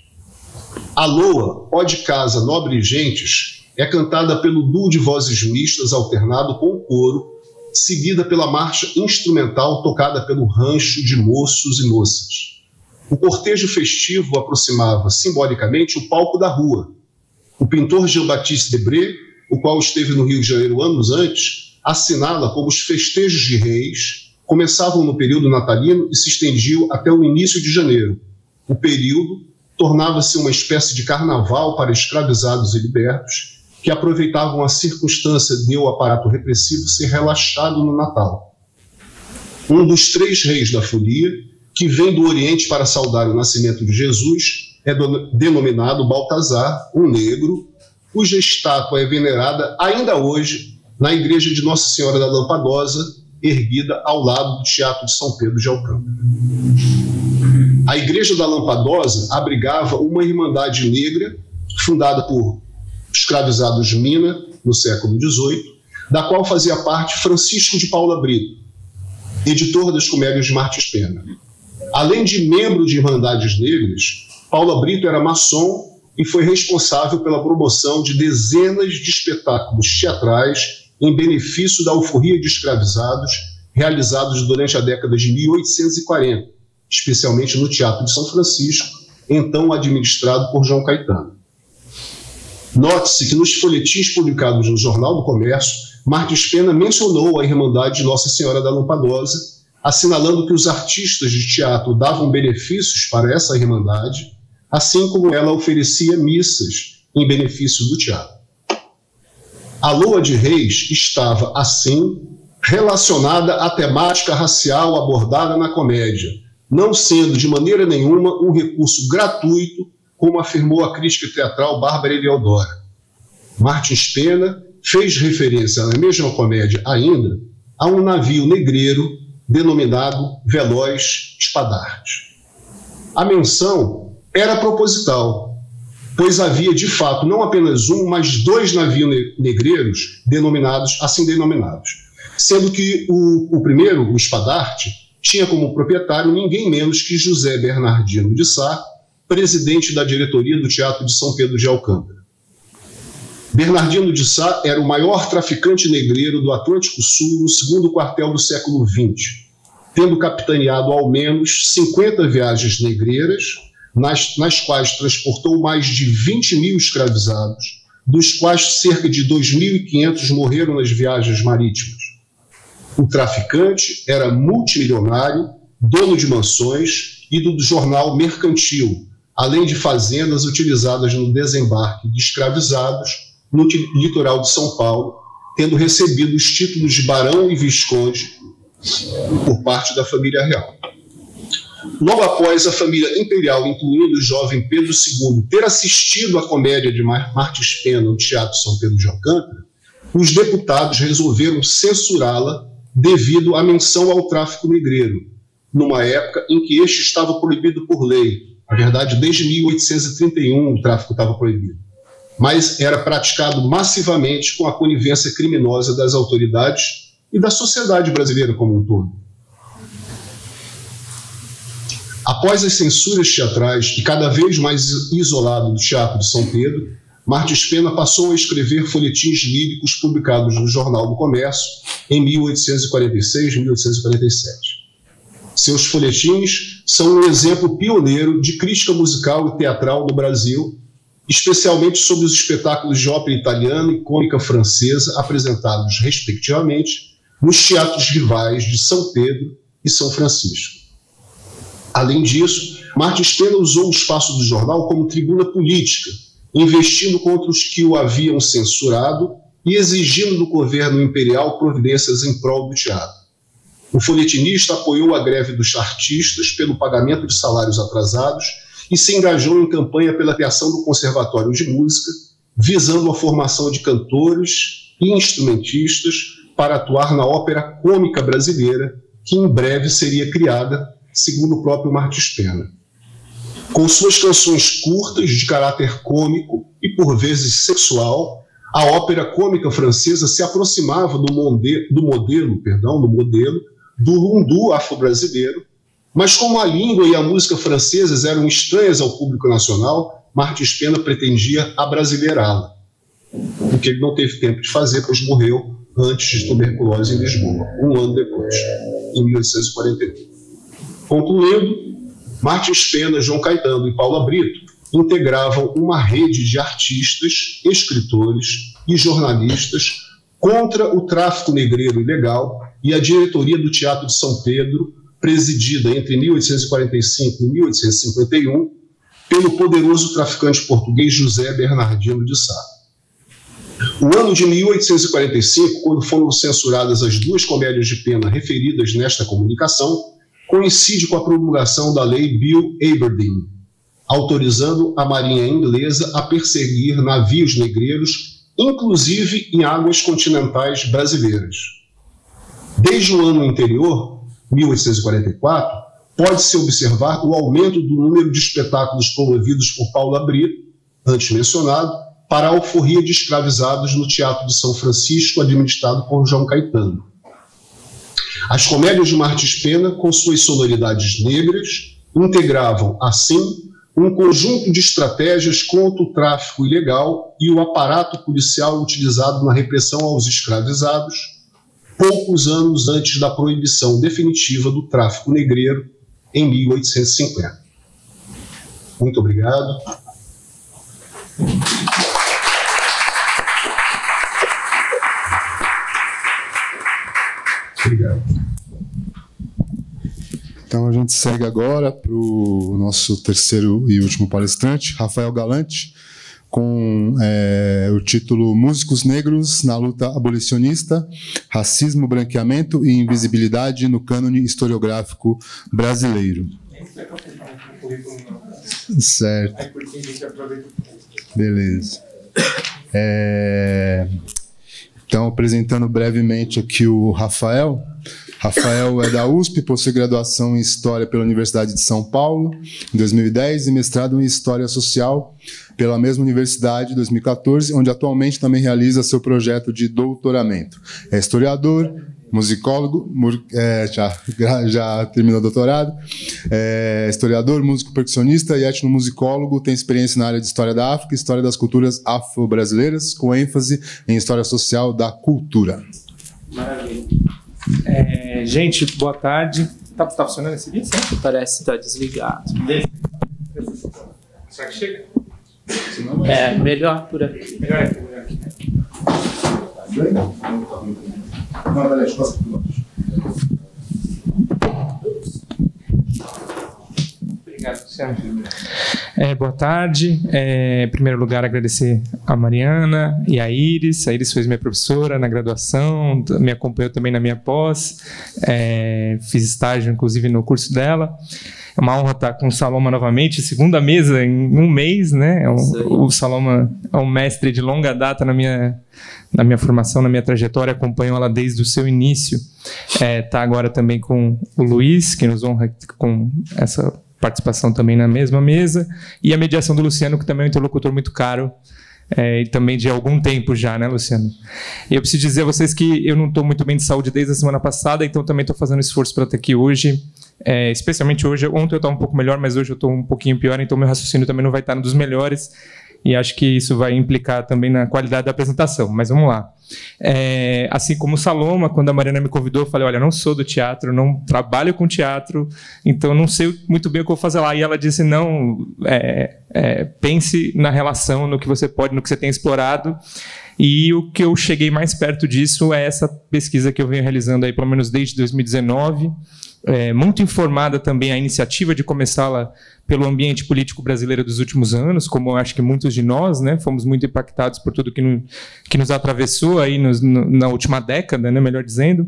A loa, ó de casa, nobre gentes, é cantada pelo duo de vozes mistas alternado com o coro, seguida pela marcha instrumental tocada pelo rancho de moços e moças. O cortejo festivo aproximava simbolicamente o palco da rua. O pintor Jean-Baptiste Debré, o qual esteve no Rio de Janeiro anos antes, assinala como os festejos de reis começavam no período natalino e se estendiam até o início de janeiro. O período tornava-se uma espécie de carnaval para escravizados e libertos que aproveitavam a circunstância de o aparato repressivo ser relaxado no Natal. Um dos 3 reis da folia, que vem do Oriente para saudar o nascimento de Jesus, é denominado Baltazar, um negro, cuja estátua é venerada ainda hoje na igreja de Nossa Senhora da Lampadosa, erguida ao lado do Teatro de São Pedro de Alcântara. A igreja da Lampadosa abrigava uma irmandade negra fundada por escravizados Mina, no século XVIII, da qual fazia parte Francisco de Paula Brito, editor das Comédias de Martins Pena. Além de membro de irmandades negras, Paula Brito era maçom e foi responsável pela promoção de dezenas de espetáculos teatrais em benefício da alforria de escravizados realizados durante a década de 1840, especialmente no Teatro de São Francisco, então administrado por João Caetano. Note-se que nos folhetins publicados no Jornal do Comércio, Martins Pena mencionou a Irmandade de Nossa Senhora da Lampadosa, assinalando que os artistas de teatro davam benefícios para essa Irmandade, assim como ela oferecia missas em benefício do teatro. A Loa de Reis estava, assim, relacionada à temática racial abordada na comédia, não sendo de maneira nenhuma um recurso gratuito, como afirmou a crítica teatral Bárbara Eleodora. Martins Pena fez referência na mesma comédia ainda a um navio negreiro denominado Veloz Espadarte. A menção era proposital, pois havia de fato não apenas um, mas 2 navios negreiros assim denominados, sendo que o primeiro, o Espadarte, tinha como proprietário ninguém menos que José Bernardino de Sá, presidente da diretoria do Teatro de São Pedro de Alcântara. Bernardino de Sá era o maior traficante negreiro do Atlântico Sul no segundo quartel do século XX, tendo capitaneado ao menos 50 viagens negreiras, nas quais transportou mais de 20.000 escravizados, dos quais cerca de 2.500 morreram nas viagens marítimas. O traficante era multimilionário, dono de mansões e do jornal mercantil, além de fazendas utilizadas no desembarque de escravizados no litoral de São Paulo, tendo recebido os títulos de barão e visconde por parte da família real. Logo após a família imperial, incluindo o jovem Pedro II, ter assistido à comédia de Martins Pena no Teatro São Pedro de Alcântara, os deputados resolveram censurá-la devido à menção ao tráfico negreiro, numa época em que este estava proibido por lei. Na verdade, desde 1831 o tráfico estava proibido, mas era praticado massivamente com a conivência criminosa das autoridades e da sociedade brasileira como um todo. Após as censuras teatrais e cada vez mais isolado do Teatro de São Pedro, Martins Pena passou a escrever folhetins líricos publicados no Jornal do Comércio em 1846 e 1847. Seus folhetins são um exemplo pioneiro de crítica musical e teatral no Brasil, especialmente sobre os espetáculos de ópera italiana e cômica francesa apresentados, respectivamente, nos teatros rivais de São Pedro e São Francisco. Além disso, Martins Pena usou o espaço do jornal como tribuna política, investindo contra os que o haviam censurado e exigindo do governo imperial providências em prol do teatro. O folhetinista apoiou a greve dos artistas pelo pagamento de salários atrasados e se engajou em campanha pela criação do Conservatório de Música, visando a formação de cantores e instrumentistas para atuar na ópera cômica brasileira, que em breve seria criada, segundo o próprio Martins Pena. Com suas canções curtas, de caráter cômico e por vezes sexual, a ópera cômica francesa se aproximava do modelo do lundu afro-brasileiro, mas como a língua e a música francesas eram estranhas ao público nacional, Martins Pena pretendia abrasileirá-la, o que ele não teve tempo de fazer, pois morreu antes de tuberculose em Lisboa, um ano depois, em 1841. Concluindo, Martins Pena, João Caetano e Paula Brito integravam uma rede de artistas, escritores e jornalistas contra o tráfico negreiro ilegal e a diretoria do Teatro de São Pedro, presidida entre 1845 e 1851 pelo poderoso traficante português José Bernardino de Sá. O ano de 1845, quando foram censuradas as duas comédias de Pena referidas nesta comunicação, coincide com a promulgação da Lei Bill Aberdeen, autorizando a Marinha Inglesa a perseguir navios negreiros, inclusive em águas continentais brasileiras. Desde o ano anterior, 1844, pode-se observar o aumento do número de espetáculos promovidos por Paula Brito, antes mencionado, para a alforria de escravizados no Teatro de São Francisco, administrado por João Caetano. As comédias de Martins Pena, com suas sonoridades negras, integravam, assim, um conjunto de estratégias contra o tráfico ilegal e o aparato policial utilizado na repressão aos escravizados, poucos anos antes da proibição definitiva do tráfico negreiro, em 1850. Muito obrigado. Obrigado. Então a gente segue agora para o nosso terceiro e último palestrante, Rafael Galante, com o título Músicos Negros na Luta Abolicionista, Racismo, Branqueamento e Invisibilidade no Cânone Historiográfico Brasileiro. Certo. Beleza. Então, apresentando brevemente aqui o Rafael. Rafael é da USP, possui graduação em História pela Universidade de São Paulo, em 2010, e mestrado em História Social pela mesma universidade, em 2014, onde atualmente também realiza seu projeto de doutoramento. É historiador, musicólogo, já terminou o doutorado, historiador, músico percussionista e etnomusicólogo, tem experiência na área de História da África e História das Culturas Afro-Brasileiras, com ênfase em História Social da Cultura. Maravilha. Gente, boa tarde. Tá funcionando esse vídeo? Parece que está desligado. Será que chega? Melhor por aqui. Melhor aqui. Não, peraí, passa por baixo. Obrigado, Luciano. Boa tarde. Em primeiro lugar, agradecer a Mariana e a Iris. A Iris foi minha professora na graduação, me acompanhou também na minha pós. Fiz estágio, inclusive, no curso dela. É uma honra estar com o Saloma novamente, segunda mesa em um mês, né? O Saloma é um mestre de longa data na minha formação, na minha trajetória, acompanho ela desde o seu início. Está agora também com o Luiz, que nos honra com essa participação também na mesma mesa, e a mediação do Luciano, que também é um interlocutor muito caro, e também de algum tempo já, né, Luciano? E eu preciso dizer a vocês que eu não estou muito bem de saúde desde a semana passada, então também estou fazendo esforço para estar aqui hoje, especialmente hoje. Ontem eu estava um pouco melhor, mas hoje eu estou um pouquinho pior, então meu raciocínio também não vai estar um dos melhores, e acho que isso vai implicar também na qualidade da apresentação, mas vamos lá. Assim como o Saloma, quando a Mariana me convidou, eu falei, olha, não sou do teatro, não trabalho com teatro, então não sei muito bem o que eu vou fazer lá. E ela disse, não, pense na relação, no que você pode, no que você tem explorado. E o que eu cheguei mais perto disso é essa pesquisa que eu venho realizando aí, pelo menos desde 2019, muito informada também a iniciativa de começá-la pelo ambiente político brasileiro dos últimos anos, como eu acho que muitos de nós, né, fomos muito impactados por tudo que nos atravessou aí na última década, né, melhor dizendo,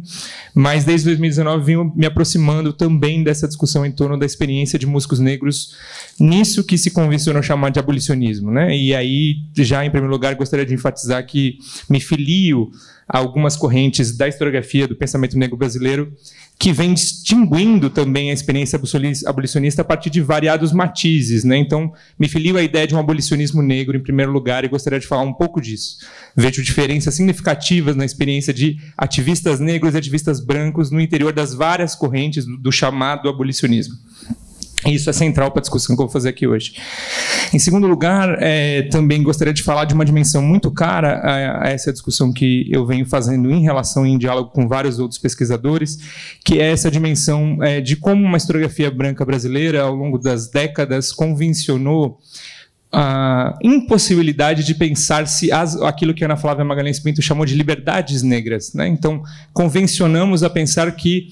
mas desde 2019 vim me aproximando também dessa discussão em torno da experiência de músicos negros nisso que se convencionou chamar de abolicionismo, né, e aí, já em primeiro lugar, gostaria de enfatizar que me filio a algumas correntes da historiografia do pensamento negro brasileiro que vem distinguindo também a experiência abolicionista a partir de variados matizes, né? Então, me filio à ideia de um abolicionismo negro, em primeiro lugar, e gostaria de falar um pouco disso. Vejo diferenças significativas na experiência de ativistas negros e ativistas brancos no interior das várias correntes do chamado abolicionismo. Isso é central para a discussão que eu vou fazer aqui hoje. Em segundo lugar, também gostaria de falar de uma dimensão muito cara a essa discussão que eu venho fazendo em relação em diálogo com vários outros pesquisadores, que é essa dimensão de como uma historiografia branca brasileira, ao longo das décadas, convencionou a impossibilidade de pensar-se aquilo que a Ana Flávia Magalhães Pinto chamou de liberdades negras, né? Então, convencionamos a pensar que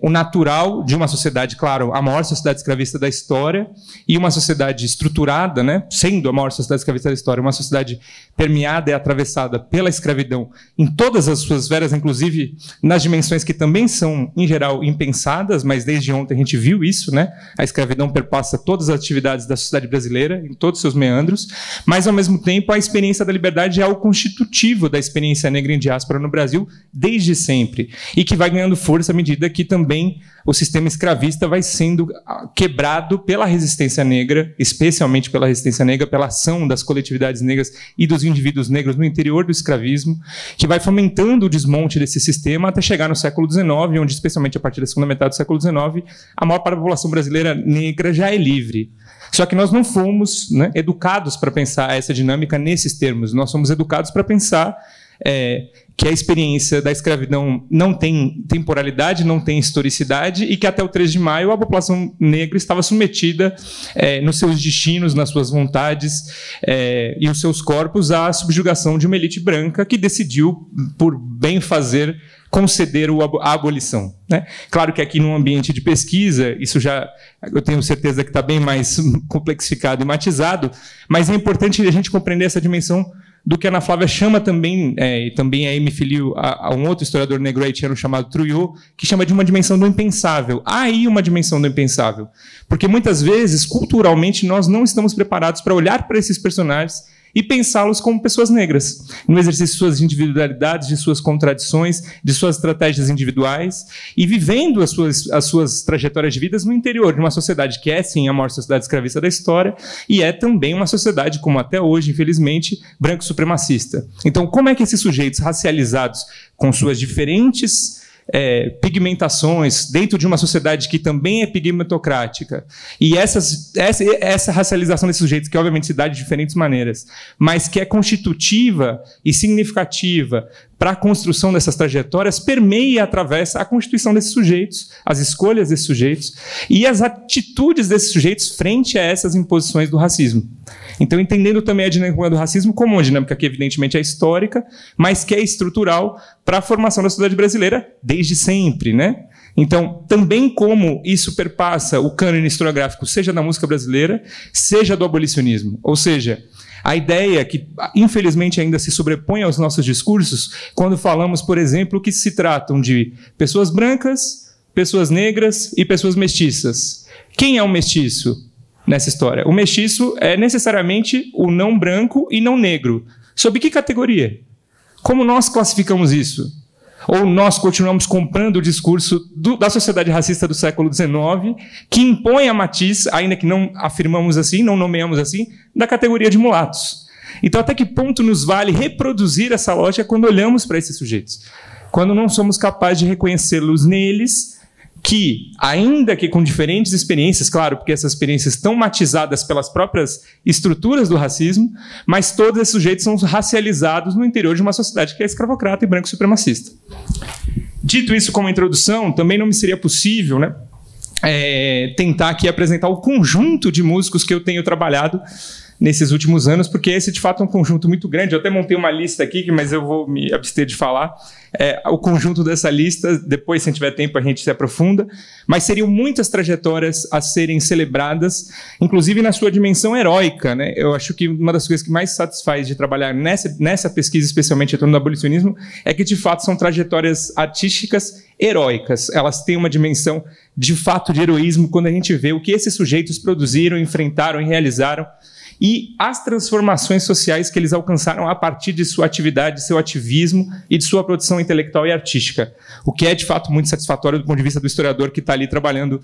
o natural de uma sociedade, claro, a maior sociedade escravista da história, e uma sociedade estruturada, né, sendo a maior sociedade escravista da história, uma sociedade permeada e atravessada pela escravidão em todas as suas esferas, inclusive nas dimensões que também são, em geral, impensadas, mas desde ontem a gente viu isso, né? A escravidão perpassa todas as atividades da sociedade brasileira, em todos os seus meandros, mas, ao mesmo tempo, a experiência da liberdade é algo constitutivo da experiência negra em diáspora no Brasil desde sempre, e que vai ganhando força à medida que também o sistema escravista vai sendo quebrado pela resistência negra, especialmente pela resistência negra, pela ação das coletividades negras e dos indivíduos negros no interior do escravismo, que vai fomentando o desmonte desse sistema até chegar no século XIX, onde, especialmente a partir da segunda metade do século XIX, a maior parte da população brasileira negra já é livre. Só que nós não fomos, né, educados para pensar essa dinâmica nesses termos. Nós somos educados para pensar que a experiência da escravidão não tem temporalidade, não tem historicidade, e que até o 3 de maio a população negra estava submetida nos seus destinos, nas suas vontades e os seus corpos à subjugação de uma elite branca que decidiu, por bem fazer, conceder a abolição, né? Claro que aqui num ambiente de pesquisa, isso já eu tenho certeza que está bem mais complexificado e matizado, mas é importante a gente compreender essa dimensão do que a Ana Flávia chama também, e também aí me filio a um outro historiador negro haitiano chamado Trujillo, que chama de uma dimensão do impensável. Há aí uma dimensão do impensável, porque muitas vezes, culturalmente, nós não estamos preparados para olhar para esses personagens e pensá-los como pessoas negras, no exercício de suas individualidades, de suas contradições, de suas estratégias individuais, e vivendo as suas trajetórias de vidas no interior de uma sociedade que é, sim, a maior sociedade escravista da história, e é também uma sociedade, como até hoje, infelizmente, branco-supremacista. Então, como é que esses sujeitos racializados, com suas diferentes pigmentações, dentro de uma sociedade que também é pigmentocrática, e essa racialização desses sujeitos, que obviamente se dá de diferentes maneiras, mas que é constitutiva e significativa para a construção dessas trajetórias, permeia e atravessa a constituição desses sujeitos, as escolhas desses sujeitos e as atitudes desses sujeitos frente a essas imposições do racismo. Então, entendendo também a dinâmica do racismo como uma dinâmica que, evidentemente, é histórica, mas que é estrutural para a formação da sociedade brasileira desde sempre, né? Então, também como isso perpassa o cânone historiográfico, seja da música brasileira, seja do abolicionismo. Ou seja, a ideia que, infelizmente, ainda se sobrepõe aos nossos discursos quando falamos, por exemplo, que se tratam de pessoas brancas, pessoas negras e pessoas mestiças. Quem é um mestiço nessa história? O mestiço é necessariamente o não branco e não negro. Sob que categoria? Como nós classificamos isso? Ou nós continuamos comprando o discurso da sociedade racista do século XIX, que impõe a matiz, ainda que não afirmamos assim, não nomeamos assim, da categoria de mulatos. Então, até que ponto nos vale reproduzir essa lógica quando olhamos para esses sujeitos? Quando não somos capazes de reconhecê-los neles, que, ainda que com diferentes experiências, claro, porque essas experiências estão matizadas pelas próprias estruturas do racismo, mas todos esses sujeitos são racializados no interior de uma sociedade que é escravocrata e branco-supremacista. Dito isso como introdução, também não me seria possível, né, tentar aqui apresentar o conjunto de músicos que eu tenho trabalhado nesses últimos anos, porque esse, de fato, é um conjunto muito grande. Eu até montei uma lista aqui, mas eu vou me abster de falar. O conjunto dessa lista, depois, se tiver tempo, a gente se aprofunda. Mas seriam muitas trajetórias a serem celebradas, inclusive na sua dimensão heróica, né? Eu acho que uma das coisas que mais satisfaz de trabalhar nessa pesquisa, especialmente em torno do abolicionismo, é que, de fato, são trajetórias artísticas heróicas. Elas têm uma dimensão, de fato, de heroísmo quando a gente vê o que esses sujeitos produziram, enfrentaram e realizaram, e as transformações sociais que eles alcançaram a partir de sua atividade, de seu ativismo e de sua produção intelectual e artística, o que é, de fato, muito satisfatório do ponto de vista do historiador que está ali trabalhando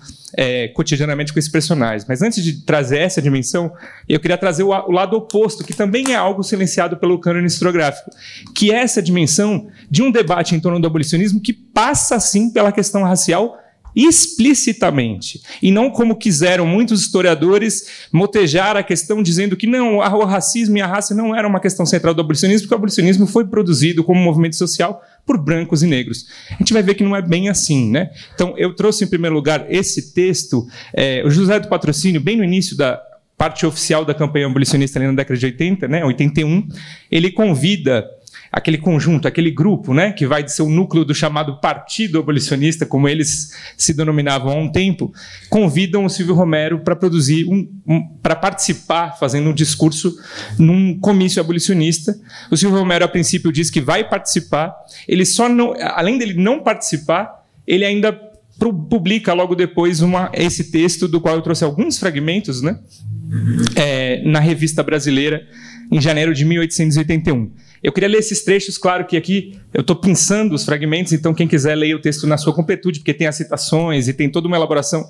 cotidianamente com esses personagens. Mas antes de trazer essa dimensão, eu queria trazer o lado oposto, que também é algo silenciado pelo cânone historiográfico, que é essa dimensão de um debate em torno do abolicionismo que passa, sim, pela questão racial explicitamente, e não como quiseram muitos historiadores motejar a questão dizendo que não, o racismo e a raça não era uma questão central do abolicionismo, porque o abolicionismo foi produzido como movimento social por brancos e negros. A gente vai ver que não é bem assim, né? Então, eu trouxe em primeiro lugar esse texto, o José do Patrocínio, bem no início da parte oficial da campanha abolicionista ali na década de 80, né, 81, ele convida aquele conjunto, aquele grupo, né, que vai ser o núcleo do chamado Partido Abolicionista, como eles se denominavam há um tempo, convidam o Silvio Romero para produzir para participar, fazendo um discurso num comício abolicionista. O Silvio Romero, a princípio, diz que vai participar, ele só não, além dele não participar, ele ainda publica logo depois esse texto, do qual eu trouxe alguns fragmentos, né, na Revista Brasileira, em janeiro de 1881. Eu queria ler esses trechos, claro que aqui eu estou pensando os fragmentos, então quem quiser ler o texto na sua completude, porque tem as citações e tem toda uma elaboração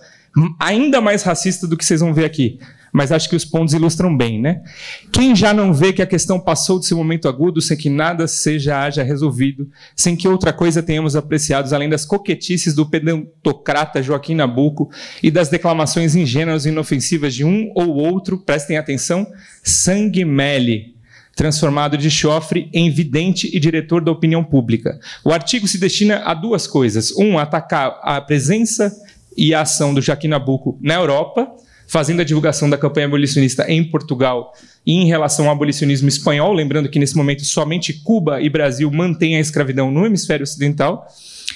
ainda mais racista do que vocês vão ver aqui. Mas acho que os pontos ilustram bem, né? Quem já não vê que a questão passou de seu momento agudo sem que nada haja resolvido, sem que outra coisa tenhamos apreciado, além das coquetices do pedantocrata Joaquim Nabuco e das declamações ingênuas e inofensivas de um ou outro, prestem atenção, sangue-mele, transformado de chofre em vidente e diretor da opinião pública. O artigo se destina a duas coisas. Atacar a presença e a ação do Joaquim Nabuco na Europa, fazendo a divulgação da campanha abolicionista em Portugal e em relação ao abolicionismo espanhol, lembrando que nesse momento somente Cuba e Brasil mantêm a escravidão no hemisfério ocidental.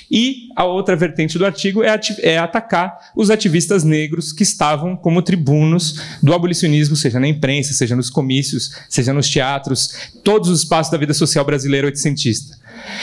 E a outra vertente do artigo é atacar os ativistas negros que estavam como tribunos do abolicionismo, seja na imprensa, seja nos comícios, seja nos teatros, todos os espaços da vida social brasileira oitocentista.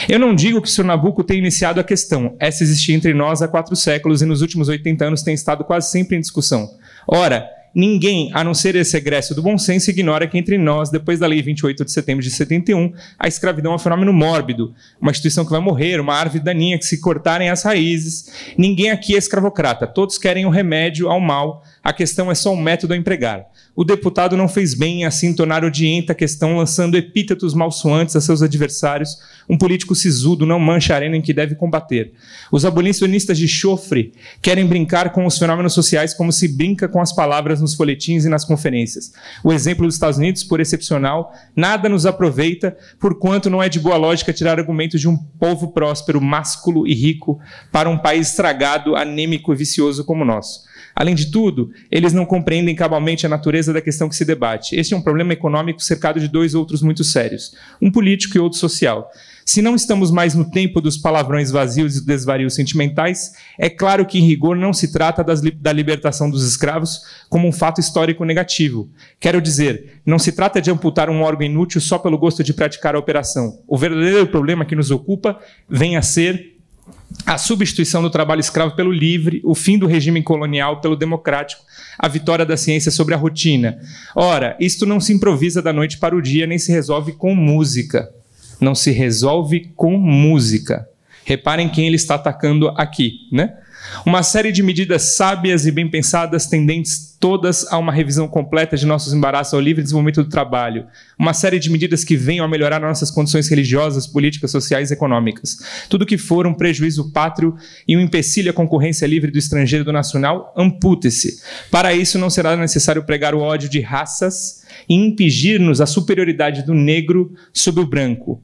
Eu não digo que o Sr. Nabuco tenha iniciado a questão. Essa existia entre nós há 4 séculos e nos últimos 80 anos tem estado quase sempre em discussão. Ora, ninguém, a não ser esse egresso do bom senso, ignora que entre nós, depois da Lei 28 de setembro de 71, a escravidão é um fenômeno mórbido, uma instituição que vai morrer, uma árvore daninha que se cortarem as raízes. Ninguém aqui é escravocrata, todos querem um remédio ao mal, a questão é só um método a empregar. O deputado não fez bem em assim tornar odienta a questão, lançando epítetos malsoantes a seus adversários. Um político sisudo não mancha a arena em que deve combater. Os abolicionistas de chofre querem brincar com os fenômenos sociais como se brinca com as palavras nos folhetins e nas conferências. O exemplo dos Estados Unidos, por excepcional, nada nos aproveita, porquanto não é de boa lógica tirar argumentos de um povo próspero, másculo e rico para um país estragado, anêmico e vicioso como o nosso. Além de tudo, eles não compreendem cabalmente a natureza da questão que se debate. Este é um problema econômico cercado de 2 outros muito sérios, um político e outro social. Se não estamos mais no tempo dos palavrões vazios e desvarios sentimentais, é claro que, em rigor, não se trata da libertação dos escravos como um fato histórico negativo. Quero dizer, não se trata de amputar um órgão inútil só pelo gosto de praticar a operação. O verdadeiro problema que nos ocupa vem a ser a substituição do trabalho escravo pelo livre, o fim do regime colonial pelo democrático, a vitória da ciência sobre a rotina. Ora, isto não se improvisa da noite para o dia, nem se resolve com música. Não se resolve com música. Reparem quem ele está atacando aqui, né? Uma série de medidas sábias e bem pensadas, tendentes todas a uma revisão completa de nossos embaraços ao livre desenvolvimento do trabalho. Uma série de medidas que venham a melhorar nossas condições religiosas, políticas, sociais e econômicas. Tudo que for um prejuízo pátrio e um empecilho à concorrência livre do estrangeiro e do nacional, ampute-se. Para isso não será necessário pregar o ódio de raças e impingir-nos a superioridade do negro sobre o branco.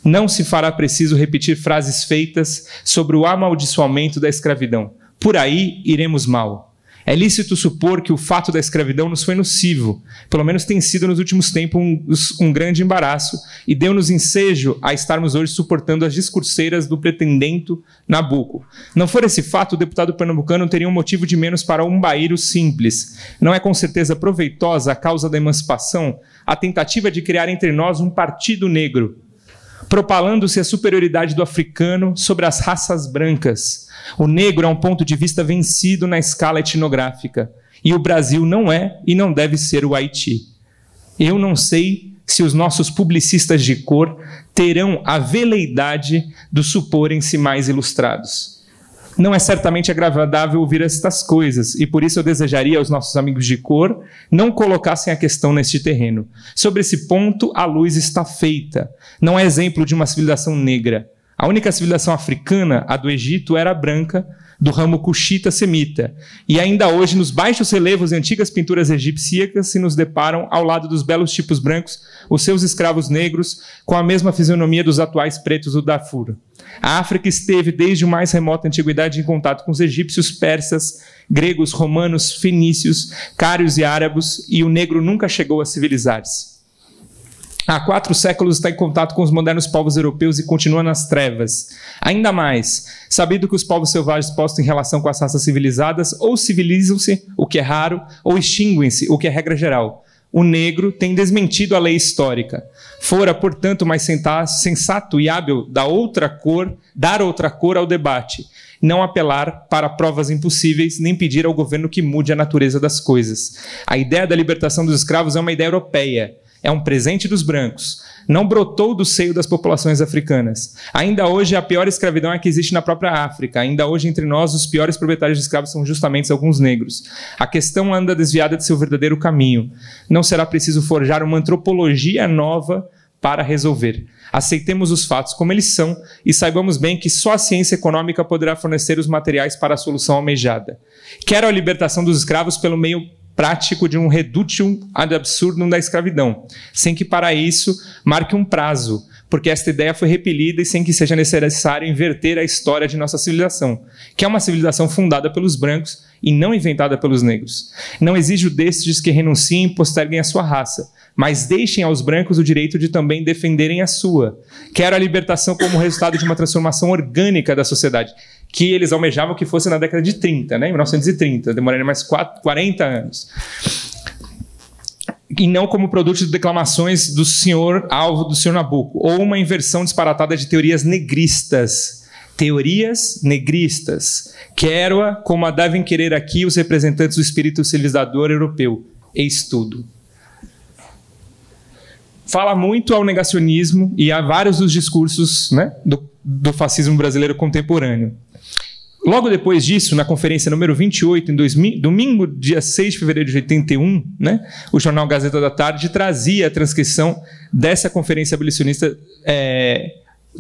Não se fará preciso repetir frases feitas sobre o amaldiçoamento da escravidão. Por aí iremos mal. É lícito supor que o fato da escravidão nos foi nocivo, pelo menos tem sido nos últimos tempos um grande embaraço, e deu-nos ensejo a estarmos hoje suportando as discurseiras do pretendento Nabuco. Não for esse fato, o deputado pernambucano teria um motivo de menos para um baíro simples. Não é com certeza proveitosa a causa da emancipação a tentativa de criar entre nós um partido negro, propalando-se a superioridade do africano sobre as raças brancas. O negro é um ponto de vista vencido na escala etnográfica, e o Brasil não é e não deve ser o Haiti. Eu não sei se os nossos publicistas de cor terão a veleidade de suporem-se mais ilustrados. Não é certamente agradável ouvir estas coisas, e por isso eu desejaria aos nossos amigos de cor não colocassem a questão neste terreno. Sobre esse ponto, a luz está feita. Não é exemplo de uma civilização negra. A única civilização africana, a do Egito, era branca, do ramo cuxita-semita. E ainda hoje, nos baixos relevos e antigas pinturas egipcíacas, se nos deparam, ao lado dos belos tipos brancos, os seus escravos negros, com a mesma fisionomia dos atuais pretos do Darfur. A África esteve, desde a mais remota antiguidade, em contato com os egípcios, persas, gregos, romanos, fenícios, cários e árabes, e o negro nunca chegou a civilizar-se. Há 4 séculos está em contato com os modernos povos europeus e continua nas trevas. Ainda mais, sabido que os povos selvagens postos em relação com as raças civilizadas ou civilizam-se, o que é raro, ou extinguem-se, o que é regra geral. O negro tem desmentido a lei histórica. Fora, portanto, mais sensato e hábil dar outra cor ao debate, não apelar para provas impossíveis, nem pedir ao governo que mude a natureza das coisas. A ideia da libertação dos escravos é uma ideia europeia. É um presente dos brancos. Não brotou do seio das populações africanas. Ainda hoje, a pior escravidão é a que existe na própria África. Ainda hoje, entre nós, os piores proprietários de escravos são justamente alguns negros. A questão anda desviada de seu verdadeiro caminho. Não será preciso forjar uma antropologia nova para resolver. Aceitemos os fatos como eles são e saibamos bem que só a ciência econômica poderá fornecer os materiais para a solução almejada. Quero a libertação dos escravos pelo meio prático de um reductio ad absurdum da escravidão, sem que para isso marque um prazo, porque esta ideia foi repelida e sem que seja necessário inverter a história de nossa civilização, que é uma civilização fundada pelos brancos e não inventada pelos negros. Não exijo destes que renunciem e posterguem a sua raça, mas deixem aos brancos o direito de também defenderem a sua. Quero a libertação como resultado de uma transformação orgânica da sociedade, que eles almejavam que fosse na década de 30, né? Em 1930, demoraria mais 40 anos. E não como produto de declamações do senhor alvo do senhor Nabucco, ou uma inversão disparatada de teorias negristas. Teorias negristas. Quero-a como a devem querer aqui os representantes do espírito civilizador europeu. Eis tudo. Fala muito ao negacionismo e a vários dos discursos, né, do fascismo brasileiro contemporâneo. Logo depois disso, na conferência número 28, domingo, dia 6 de fevereiro de 81, né, o jornal Gazeta da Tarde trazia a transcrição dessa conferência abolicionista,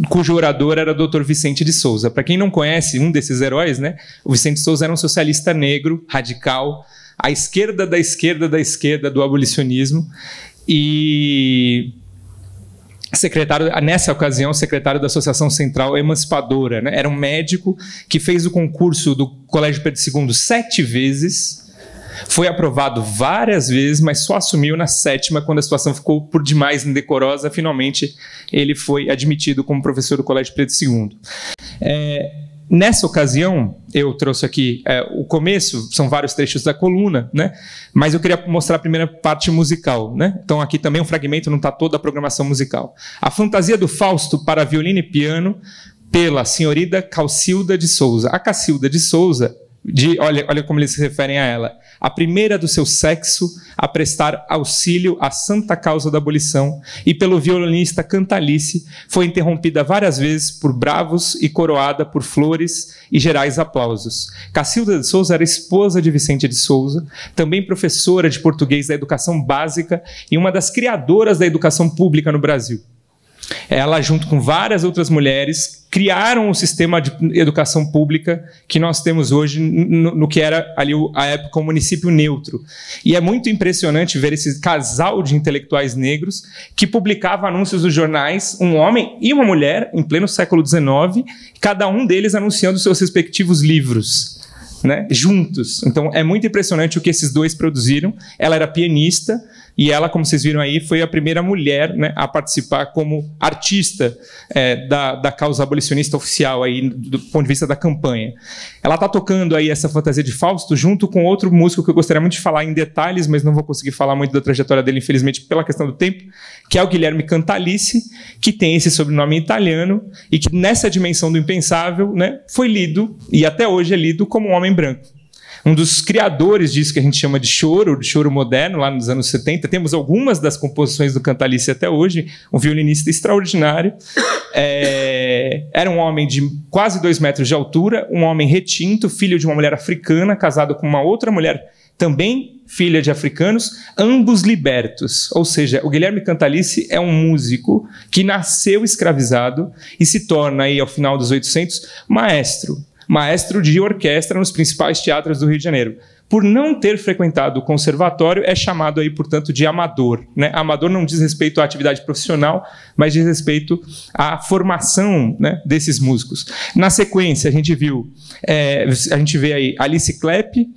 cujo orador era o Dr. Vicente de Souza. Para quem não conhece um desses heróis, né, o Vicente de Souza era um socialista negro, radical, à esquerda da esquerda da esquerda do abolicionismo, e secretário, nessa ocasião, secretário da Associação Central Emancipadora, né? Era um médico que fez o concurso do Colégio Pedro II 7 vezes, foi aprovado várias vezes, mas só assumiu na 7ª, quando a situação ficou por demais indecorosa. Finalmente, ele foi admitido como professor do Colégio Pedro II. Nessa ocasião, eu trouxe aqui o começo, são vários trechos da coluna, né? Mas eu queria mostrar a primeira parte musical, né? Então aqui também um fragmento, não está toda a programação musical. A Fantasia do Fausto para violino e piano, pela senhorita Cacilda de Souza. A Cacilda de Souza, olha como eles se referem a ela, a primeira do seu sexo a prestar auxílio à santa causa da abolição, e pelo violinista Cantalice foi interrompida várias vezes por bravos e coroada por flores e gerais aplausos. Cacilda de Souza era esposa de Vicente de Souza, também professora de português da educação básica e uma das criadoras da educação pública no Brasil. Ela, junto com várias outras mulheres, criaram o sistema de educação pública que nós temos hoje no que era ali a época o município neutro. E é muito impressionante ver esse casal de intelectuais negros que publicava anúncios nos jornais, um homem e uma mulher, em pleno século XIX, cada um deles anunciando seus respectivos livros, né, juntos. Então é muito impressionante o que esses dois produziram. Ela era pianista e ela, como vocês viram aí, foi a primeira mulher, né, a participar como artista da causa abolicionista oficial aí, do ponto de vista da campanha. Ela está tocando aí essa Fantasia de Fausto junto com outro músico que eu gostaria muito de falar em detalhes, mas não vou conseguir falar muito da trajetória dele, infelizmente, pela questão do tempo, que é o Guilherme Cantalice, que tem esse sobrenome italiano e que nessa dimensão do impensável, né, foi lido, e até hoje é lido, como um homem branco. Um dos criadores disso que a gente chama de choro moderno, lá nos anos 70. Temos algumas das composições do Cantalice até hoje, um violinista extraordinário. Era um homem de quase 2 metros de altura, um homem retinto, filho de uma mulher africana, casado com uma outra mulher também filha de africanos, ambos libertos. Ou seja, o Guilherme Cantalice é um músico que nasceu escravizado e se torna, aí, ao final dos 800, maestro. maestro de orquestra nos principais teatros do Rio de Janeiro. Por não ter frequentado o conservatório, é chamado aí, portanto, de amador, né? Amador não diz respeito à atividade profissional, mas diz respeito à formação, né, desses músicos. Na sequência, a gente vê aí Alice Klepp,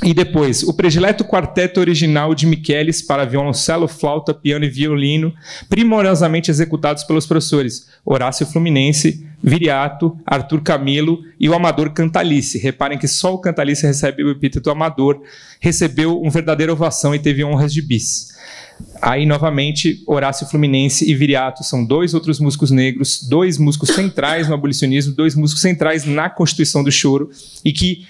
e depois, o predileto quarteto original de Michelis para violoncelo, flauta, piano e violino, primorosamente executados pelos professores Horácio Fluminense, Viriato, Arthur Camilo e o amador Cantalice. Reparem que só o Cantalice recebe o epíteto amador, recebeu uma verdadeira ovação e teve honras de bis. Aí, novamente, Horácio Fluminense e Viriato são dois outros músicos negros, dois músicos centrais no abolicionismo, dois músicos centrais na Constituição do Choro, e que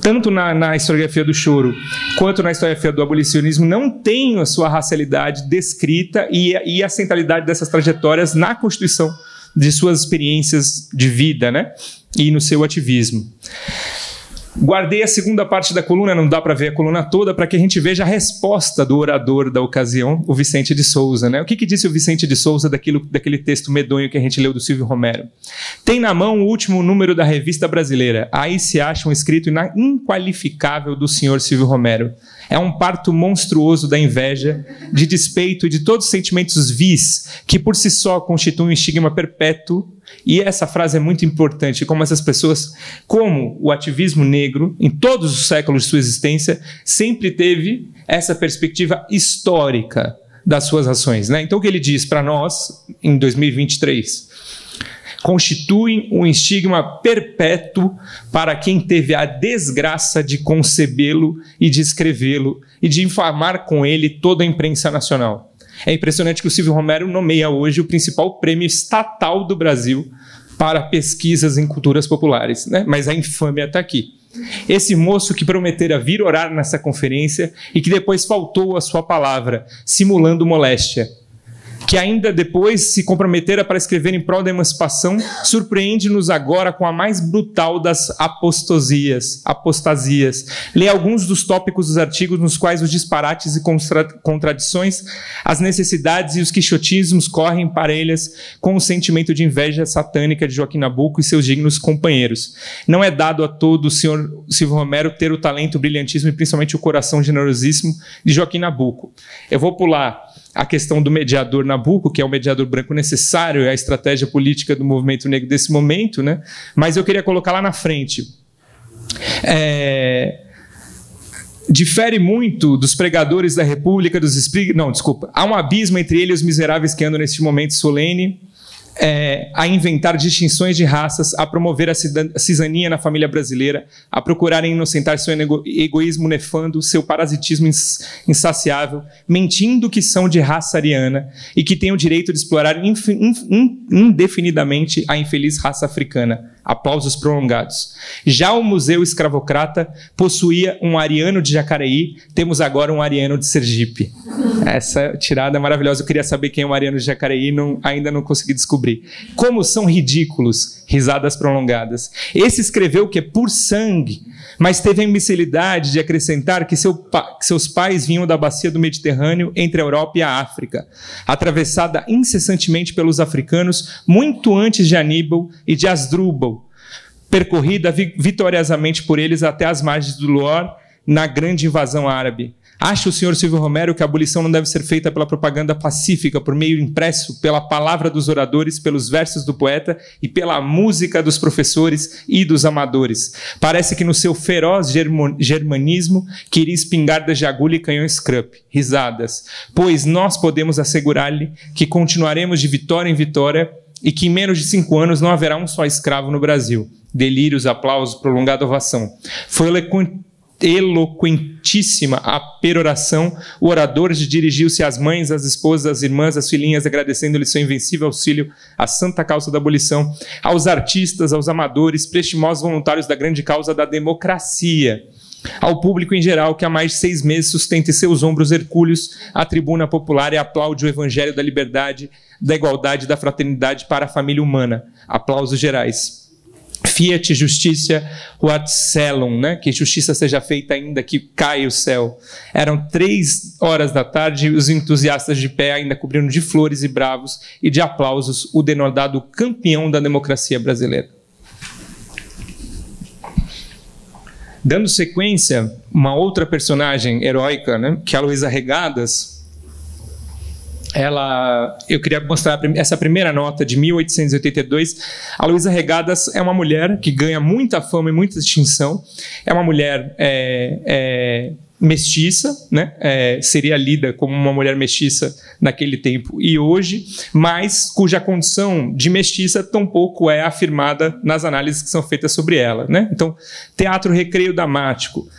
tanto na historiografia do choro quanto na historiografia do abolicionismo não tem a sua racialidade descrita e a centralidade dessas trajetórias na constituição de suas experiências de vida, né? E no seu ativismo. Guardei a segunda parte da coluna, não dá para ver a coluna toda, para que a gente veja a resposta do orador da ocasião, o Vicente de Souza, né? O que disse o Vicente de Souza daquele texto medonho que a gente leu do Silvio Romero? Tem na mão o último número da Revista Brasileira. Aí se acha um escrito inqualificável do senhor Silvio Romero. É um parto monstruoso da inveja, de despeito e de todos os sentimentos vis, que por si só constituem um estigma perpétuo. E essa frase é muito importante, como essas pessoas, como o ativismo negro, em todos os séculos de sua existência, sempre teve essa perspectiva histórica das suas ações, né? Então o que ele diz para nós, em 2023, constituem um estigma perpétuo para quem teve a desgraça de concebê-lo e de escrevê-lo e de infamar com ele toda a imprensa nacional. É impressionante que o Silvio Romero nomeia hoje o principal prêmio estatal do Brasil para pesquisas em culturas populares, né? Mas a infâmia está aqui. Esse moço que prometera vir orar nessa conferência e que depois faltou a sua palavra, simulando moléstia, que ainda depois se comprometera para escrever em prol da emancipação, surpreende-nos agora com a mais brutal das apostasias. Lê alguns dos tópicos dos artigos nos quais os disparates e contradições, as necessidades e os quixotismos correm parelhas com o sentimento de inveja satânica de Joaquim Nabuco e seus dignos companheiros. Não é dado a todo o senhor Silvio Romero ter o talento, o brilhantismo e principalmente o coração generosíssimo de Joaquim Nabuco. Eu vou pular a questão do mediador Nabuco, que é o mediador branco necessário, é a estratégia política do movimento negro desse momento, né? Mas eu queria colocar lá na frente. Difere muito dos pregadores da República, há um abismo entre ele e os miseráveis que andam neste momento solene, a inventar distinções de raças, a promover a cisania na família brasileira, a procurarem inocentar seu egoísmo nefando, seu parasitismo insaciável, mentindo que são de raça ariana e que têm o direito de explorar indefinidamente a infeliz raça africana. Aplausos prolongados. Já o Museu Escravocrata possuía um ariano de Jacareí, temos agora um ariano de Sergipe. Essa tirada é maravilhosa. Eu queria saber quem é o ariano de Jacareí, ainda não consegui descobrir. Como são ridículos, risadas prolongadas. Esse escreveu que é por sangue, mas teve a imbecilidade de acrescentar que seus pais vinham da bacia do Mediterrâneo entre a Europa e a África, atravessada incessantemente pelos africanos muito antes de Aníbal e de Asdrúbal, percorrida vitoriosamente por eles até as margens do Loire na grande invasão árabe. Acha o senhor Silvio Romero que a abolição não deve ser feita pela propaganda pacífica, por meio impresso, pela palavra dos oradores, pelos versos do poeta e pela música dos professores e dos amadores? Parece que no seu feroz germanismo queria espingarda de agulha e canhões Krupp. Risadas. Pois nós podemos assegurar-lhe que continuaremos de vitória em vitória e que em menos de 5 anos não haverá um só escravo no Brasil. Delírios, aplausos, prolongada ovação. Foi eloquentíssima a peroração. O orador dirigiu-se às mães, às esposas, às irmãs, às filhinhas, agradecendo-lhe seu invencível auxílio à santa causa da abolição, aos artistas, aos amadores, prestimosos voluntários da grande causa da democracia, ao público em geral que há mais de 6 meses sustenta em seus ombros hercúleos a tribuna popular e aplaude o evangelho da liberdade, da igualdade e da fraternidade para a família humana. Aplausos gerais. Fiat Justitia Quod Caelum, né? Que justiça seja feita ainda que caia o céu. Eram 3 horas da tarde, os entusiastas de pé ainda cobriram de flores e bravos e de aplausos o denodado campeão da democracia brasileira. Dando sequência, uma outra personagem heróica, né? Que é a Luísa Regadas. Eu queria mostrar essa primeira nota de 1882. A Luísa Regadas é uma mulher que ganha muita fama e muita distinção. É uma mulher mestiça, né? Seria lida como uma mulher mestiça naquele tempo e hoje, mas cuja condição de mestiça tampouco é afirmada nas análises que são feitas sobre ela, né? Então, Teatro Recreio Dramático.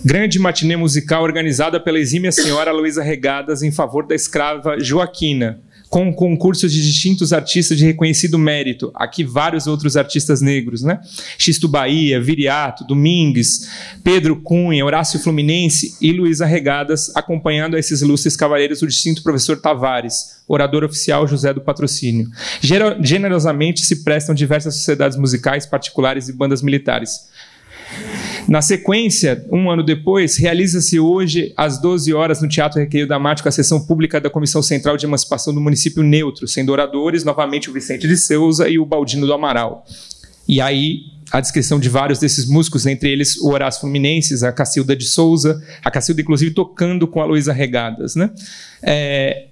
Grande matinê musical organizada pela exímia senhora Luísa Regadas em favor da escrava Joaquina, com concursos de distintos artistas de reconhecido mérito. Aqui vários outros artistas negros, né? Xisto Bahia, Viriato, Domingues, Pedro Cunha, Horácio Fluminense e Luísa Regadas, acompanhando a esses ilustres cavaleiros o distinto professor Tavares, orador oficial José do Patrocínio. Generosamente se prestam diversas sociedades musicais, particulares e bandas militares. Na sequência, um ano depois, realiza-se hoje, às 12 horas, no Teatro Recreio Dramático, a sessão pública da Comissão Central de Emancipação do Município Neutro, sendo oradores, novamente, o Vicente de Souza e o Baldino do Amaral. E aí, a descrição de vários desses músicos, entre eles o Horácio Fluminenses, a Cacilda de Souza, a Cacilda, inclusive, tocando com a Luísa Regadas, né?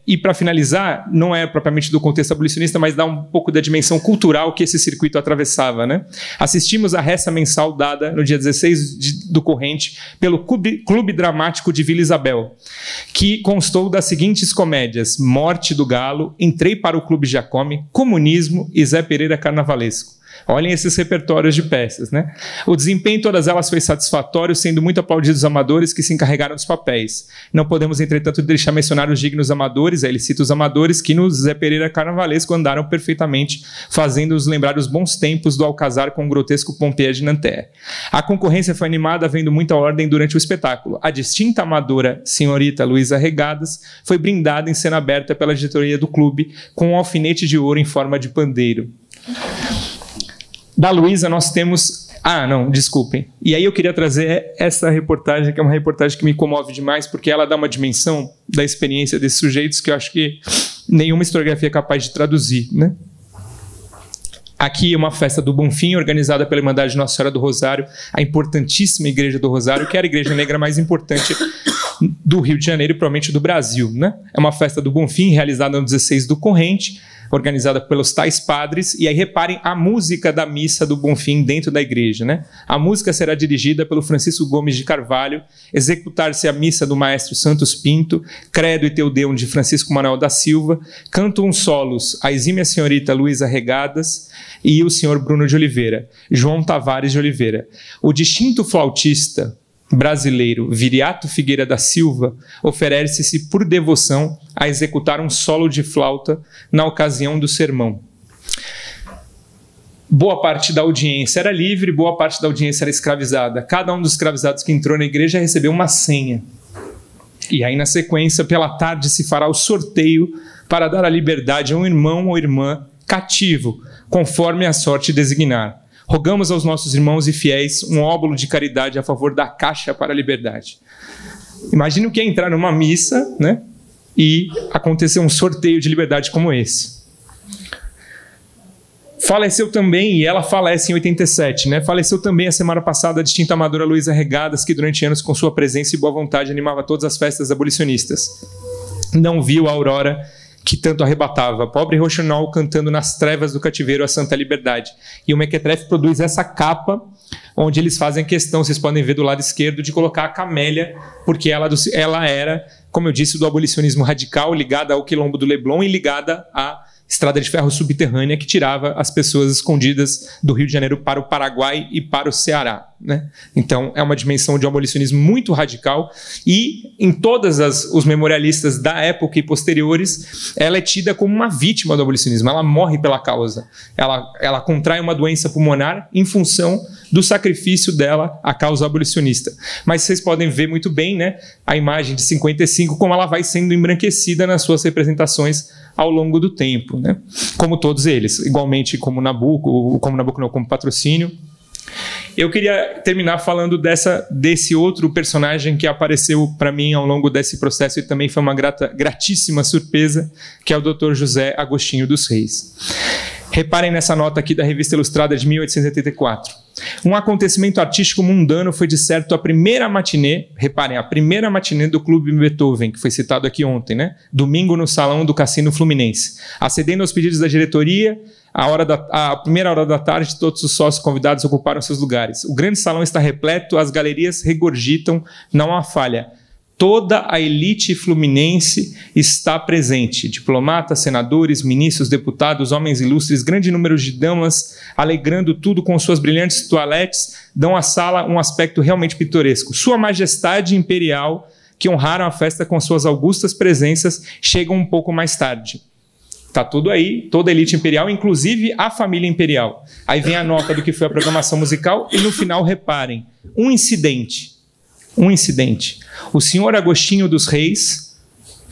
E, para finalizar, não é propriamente do contexto abolicionista, mas dá um pouco da dimensão cultural que esse circuito atravessava, né? Assistimos à ressa mensal dada no dia 16 do corrente pelo Clube Dramático de Vila Isabel, que constou das seguintes comédias: Morte do Galo, Entrei para o Clube Jacome, Comunismo e Zé Pereira Carnavalesco. Olhem esses repertórios de peças, né? O desempenho em todas elas foi satisfatório, sendo muito aplaudidos os amadores que se encarregaram dos papéis. Não podemos, entretanto, deixar mencionar os dignos amadores, ele cita os amadores, que no Zé Pereira Carnavalesco andaram perfeitamente, fazendo-os lembrar os bons tempos do Alcazar com o grotesco Pompeia de Nanterre. A concorrência foi animada, havendo muita ordem durante o espetáculo. A distinta amadora senhorita Luísa Regadas foi brindada em cena aberta pela diretoria do clube com um alfinete de ouro em forma de pandeiro. Da Luísa nós temos... desculpem. E aí eu queria trazer essa reportagem, que é uma reportagem que me comove demais, porque ela dá uma dimensão da experiência desses sujeitos que eu acho que nenhuma historiografia é capaz de traduzir, né? Aqui é uma festa do Bonfim, organizada pela Irmandade Nossa Senhora do Rosário, a importantíssima Igreja do Rosário, que era a igreja negra mais importante do Rio de Janeiro e provavelmente do Brasil, né? É uma festa do Bonfim, realizada no 16 do corrente, organizada pelos tais padres, e aí reparem a música da missa do Bonfim dentro da igreja, né? A música será dirigida pelo Francisco Gomes de Carvalho, executar-se a missa do maestro Santos Pinto, Credo e Teu Deum de Francisco Manuel da Silva, cantam solos a exímia senhorita Luísa Regadas e o senhor Bruno de Oliveira, João Tavares de Oliveira. O distinto flautista brasileiro Viriato Figueira da Silva oferece-se por devoção a executar um solo de flauta na ocasião do sermão. Boa parte da audiência era livre, boa parte da audiência era escravizada. Cada um dos escravizados que entrou na igreja recebeu uma senha. E aí, na sequência, pela tarde se fará o sorteio para dar a liberdade a um irmão ou irmã cativo, conforme a sorte designar. Rogamos aos nossos irmãos e fiéis um óbolo de caridade a favor da Caixa para a Liberdade. Imagine o que é entrar numa missa, né, e acontecer um sorteio de liberdade como esse. Faleceu também, e ela falece em 87, né? Faleceu também a semana passada a distinta amadora Luísa Regadas, que durante anos, com sua presença e boa vontade, animava todas as festas abolicionistas. Não viu a aurora que tanto arrebatava, pobre Rochinol cantando nas trevas do cativeiro a santa liberdade. E o Mequetrefe produz essa capa, onde eles fazem questão, vocês podem ver do lado esquerdo, de colocar a Camélia, porque ela era, como eu disse, do abolicionismo radical, ligada ao quilombo do Leblon e ligada à estrada de ferro subterrânea que tirava as pessoas escondidas do Rio de Janeiro para o Paraguai e para o Ceará, né? Então, é uma dimensão de um abolicionismo muito radical e, em todos os memorialistas da época e posteriores, ela é tida como uma vítima do abolicionismo. Ela morre pela causa. Ela contrai uma doença pulmonar em função do sacrifício dela à causa abolicionista. Mas vocês podem ver muito bem, né, a imagem de 55, como ela vai sendo embranquecida nas suas representações ao longo do tempo, né? Como todos eles, igualmente como Nabucco, como Patrocínio Eu queria terminar falando desse outro personagem que apareceu para mim ao longo desse processo e também foi uma gratíssima surpresa, que é o Dr. José Agostinho dos Reis. Reparem nessa nota aqui da Revista Ilustrada de 1884. Um acontecimento artístico mundano foi, de certo, a primeira matinê, reparem, a primeira matinê do Clube Beethoven, que foi citado aqui ontem, né? Domingo no salão do Cassino Fluminense. Acedendo aos pedidos da diretoria, a primeira hora da tarde, todos os sócios convidados ocuparam seus lugares. O grande salão está repleto, as galerias regurgitam, não há falha. Toda a elite fluminense está presente. Diplomatas, senadores, ministros, deputados, homens ilustres, grande número de damas, alegrando tudo com suas brilhantes toaletes, dão à sala um aspecto realmente pitoresco. Sua Majestade Imperial, que honraram a festa com suas augustas presenças, chegam um pouco mais tarde. Está tudo aí, toda a elite imperial, inclusive a família imperial. Aí vem a nota do que foi a programação musical e no final, reparem, um incidente. O senhor Agostinho dos Reis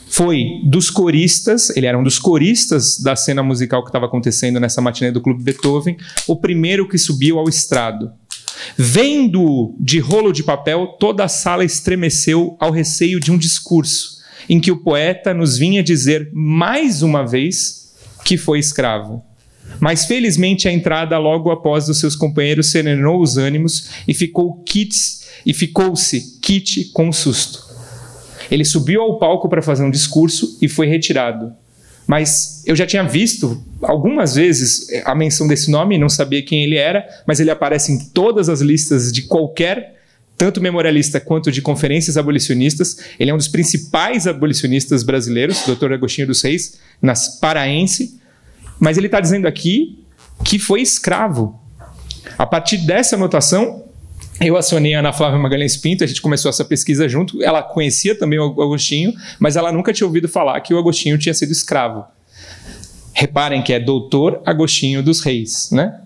foi dos coristas, ele era um dos coristas da cena musical que estava acontecendo nessa matinê do Clube Beethoven, o primeiro que subiu ao estrado. Vendo de rolo de papel, toda a sala estremeceu ao receio de um discurso, em que o poeta nos vinha dizer mais uma vez que foi escravo. Mas felizmente a entrada logo após dos seus companheiros serenou os ânimos e ficou-se quite com susto. Ele subiu ao palco para fazer um discurso e foi retirado. Mas eu já tinha visto algumas vezes a menção desse nome, não sabia quem ele era, mas ele aparece em todas as listas de qualquer, tanto memorialista quanto de conferências abolicionistas. Ele é um dos principais abolicionistas brasileiros, Dr. Agostinho dos Reis, paraense. Mas ele está dizendo aqui que foi escravo. A partir dessa anotação, eu acionei a Ana Flávia Magalhães Pinto, a gente começou essa pesquisa junto. Ela conhecia também o Agostinho, mas ela nunca tinha ouvido falar que o Agostinho tinha sido escravo. Reparem que é Doutor Agostinho dos Reis, né?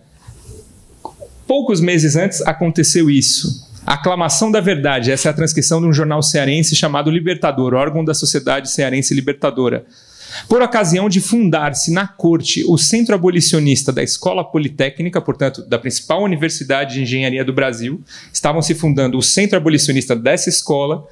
Poucos meses antes aconteceu isso. A Aclamação da Verdade, essa é a transcrição de um jornal cearense chamado Libertador, órgão da Sociedade Cearense Libertadora. Por ocasião de fundar-se na corte o Centro Abolicionista da Escola Politécnica, portanto, da principal universidade de engenharia do Brasil, estavam se fundando o Centro Abolicionista dessa escola.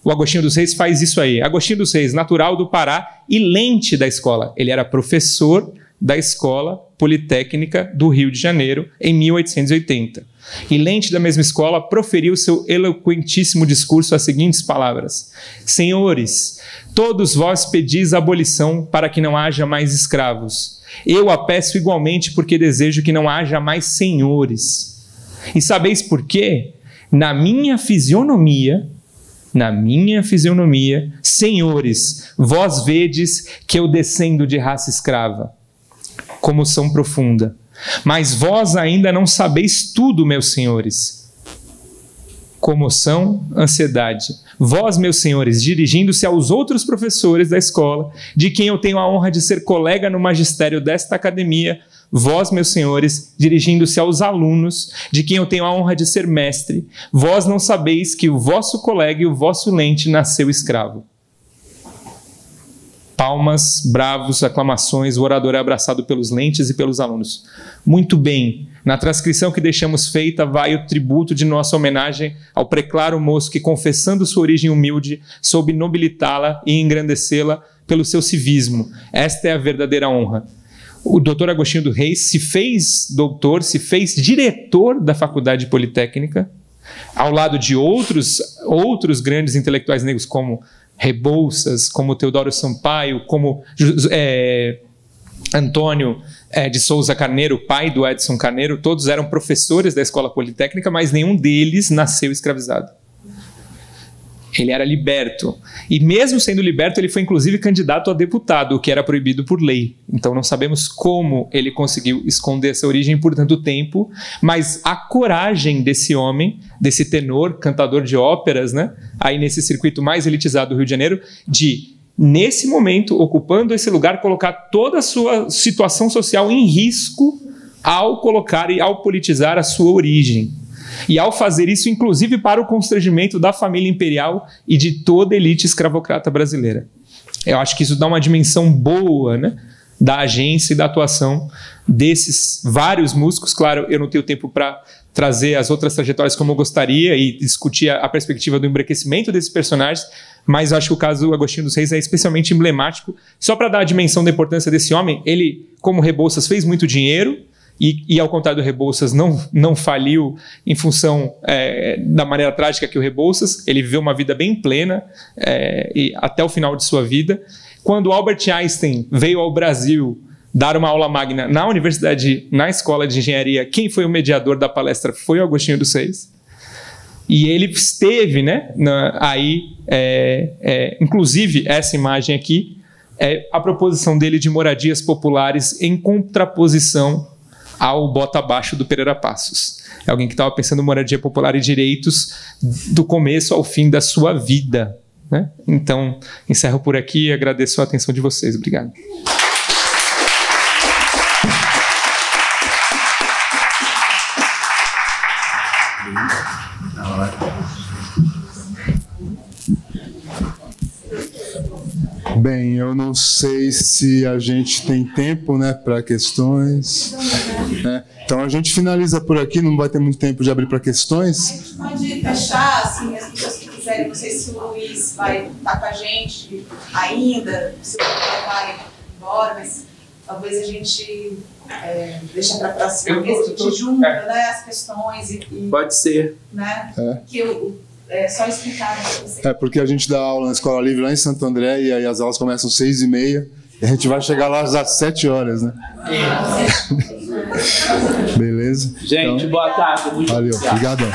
O Agostinho dos Reis faz isso aí. Agostinho dos Reis, natural do Pará e lente da escola. Ele era professor da Escola Politécnica do Rio de Janeiro em 1880. E lente da mesma escola proferiu seu eloquentíssimo discurso as seguintes palavras: Senhores, todos vós pedis abolição para que não haja mais escravos. Eu a peço igualmente porque desejo que não haja mais senhores. E sabeis por quê? Na minha fisionomia, senhores, vós vedes que eu descendo de raça escrava. Comoção profunda. Mas vós ainda não sabeis tudo, meus senhores. Comoção, ansiedade. Vós, meus senhores, dirigindo-se aos outros professores da escola, de quem eu tenho a honra de ser colega no magistério desta academia, vós, meus senhores, dirigindo-se aos alunos, de quem eu tenho a honra de ser mestre, vós não sabeis que o vosso colega e o vosso lente nasceu escravo. Palmas, bravos, aclamações, o orador é abraçado pelos lentes e pelos alunos. Muito bem, na transcrição que deixamos feita vai o tributo de nossa homenagem ao preclaro moço que, confessando sua origem humilde, soube nobilitá-la e engrandecê-la pelo seu civismo. Esta é a verdadeira honra. O doutor Agostinho dos Reis se fez doutor, se fez diretor da Faculdade Politécnica, ao lado de outros grandes intelectuais negros como Rebouças, como Teodoro Sampaio, como Antônio de Souza Carneiro, pai do Edson Carneiro. Todos eram professores da Escola Politécnica, mas nenhum deles nasceu escravizado. Ele era liberto. E mesmo sendo liberto, ele foi inclusive candidato a deputado, o que era proibido por lei. Então não sabemos como ele conseguiu esconder essa origem por tanto tempo, mas a coragem desse homem, desse tenor, cantador de óperas, né, aí nesse circuito mais elitizado do Rio de Janeiro, de, nesse momento, ocupando esse lugar, colocar toda a sua situação social em risco ao colocar e ao politizar a sua origem. E ao fazer isso, inclusive para o constrangimento da família imperial e de toda a elite escravocrata brasileira. Eu acho que isso dá uma dimensão boa, né, da agência e da atuação desses vários músicos. Claro, eu não tenho tempo para trazer as outras trajetórias como eu gostaria e discutir a perspectiva do embranquecimento desses personagens, mas eu acho que o caso do Agostinho dos Reis é especialmente emblemático. Só para dar a dimensão da importância desse homem, ele, como Rebouças, fez muito dinheiro e ao contrário do Rebouças, não faliu em função da maneira trágica que o Rebouças. Ele viveu uma vida bem plena e até o final de sua vida. Quando Albert Einstein veio ao Brasil dar uma aula magna na universidade, na escola de engenharia, quem foi o mediador da palestra foi o Agostinho dos Reis. E ele esteve, né, inclusive essa imagem aqui é a proposição dele de moradias populares em contraposição ao bota abaixo do Pereira Passos. É alguém que estava pensando em moradia popular e direitos do começo ao fim da sua vida, né? Então, encerro por aqui e agradeço a atenção de vocês. Obrigado. Bem, eu não sei se a gente tem tempo, né, para questões. Né? Então a gente finaliza por aqui, não vai ter muito tempo de abrir para questões. A gente pode fechar, assim, as pessoas que quiserem. Não sei se o Luiz vai estar com a gente ainda, se o Luiz vai embora, mas talvez a gente deixe para a próxima vez, a gente junta, né, as questões e pode ser. Né, que só explicar para vocês. Porque a gente dá aula na Escola Livre lá em Santo André e aí as aulas começam às 6h30 e a gente vai chegar lá às 7 horas, né? Beleza? Gente, então, boa tarde. Valeu, obrigadão.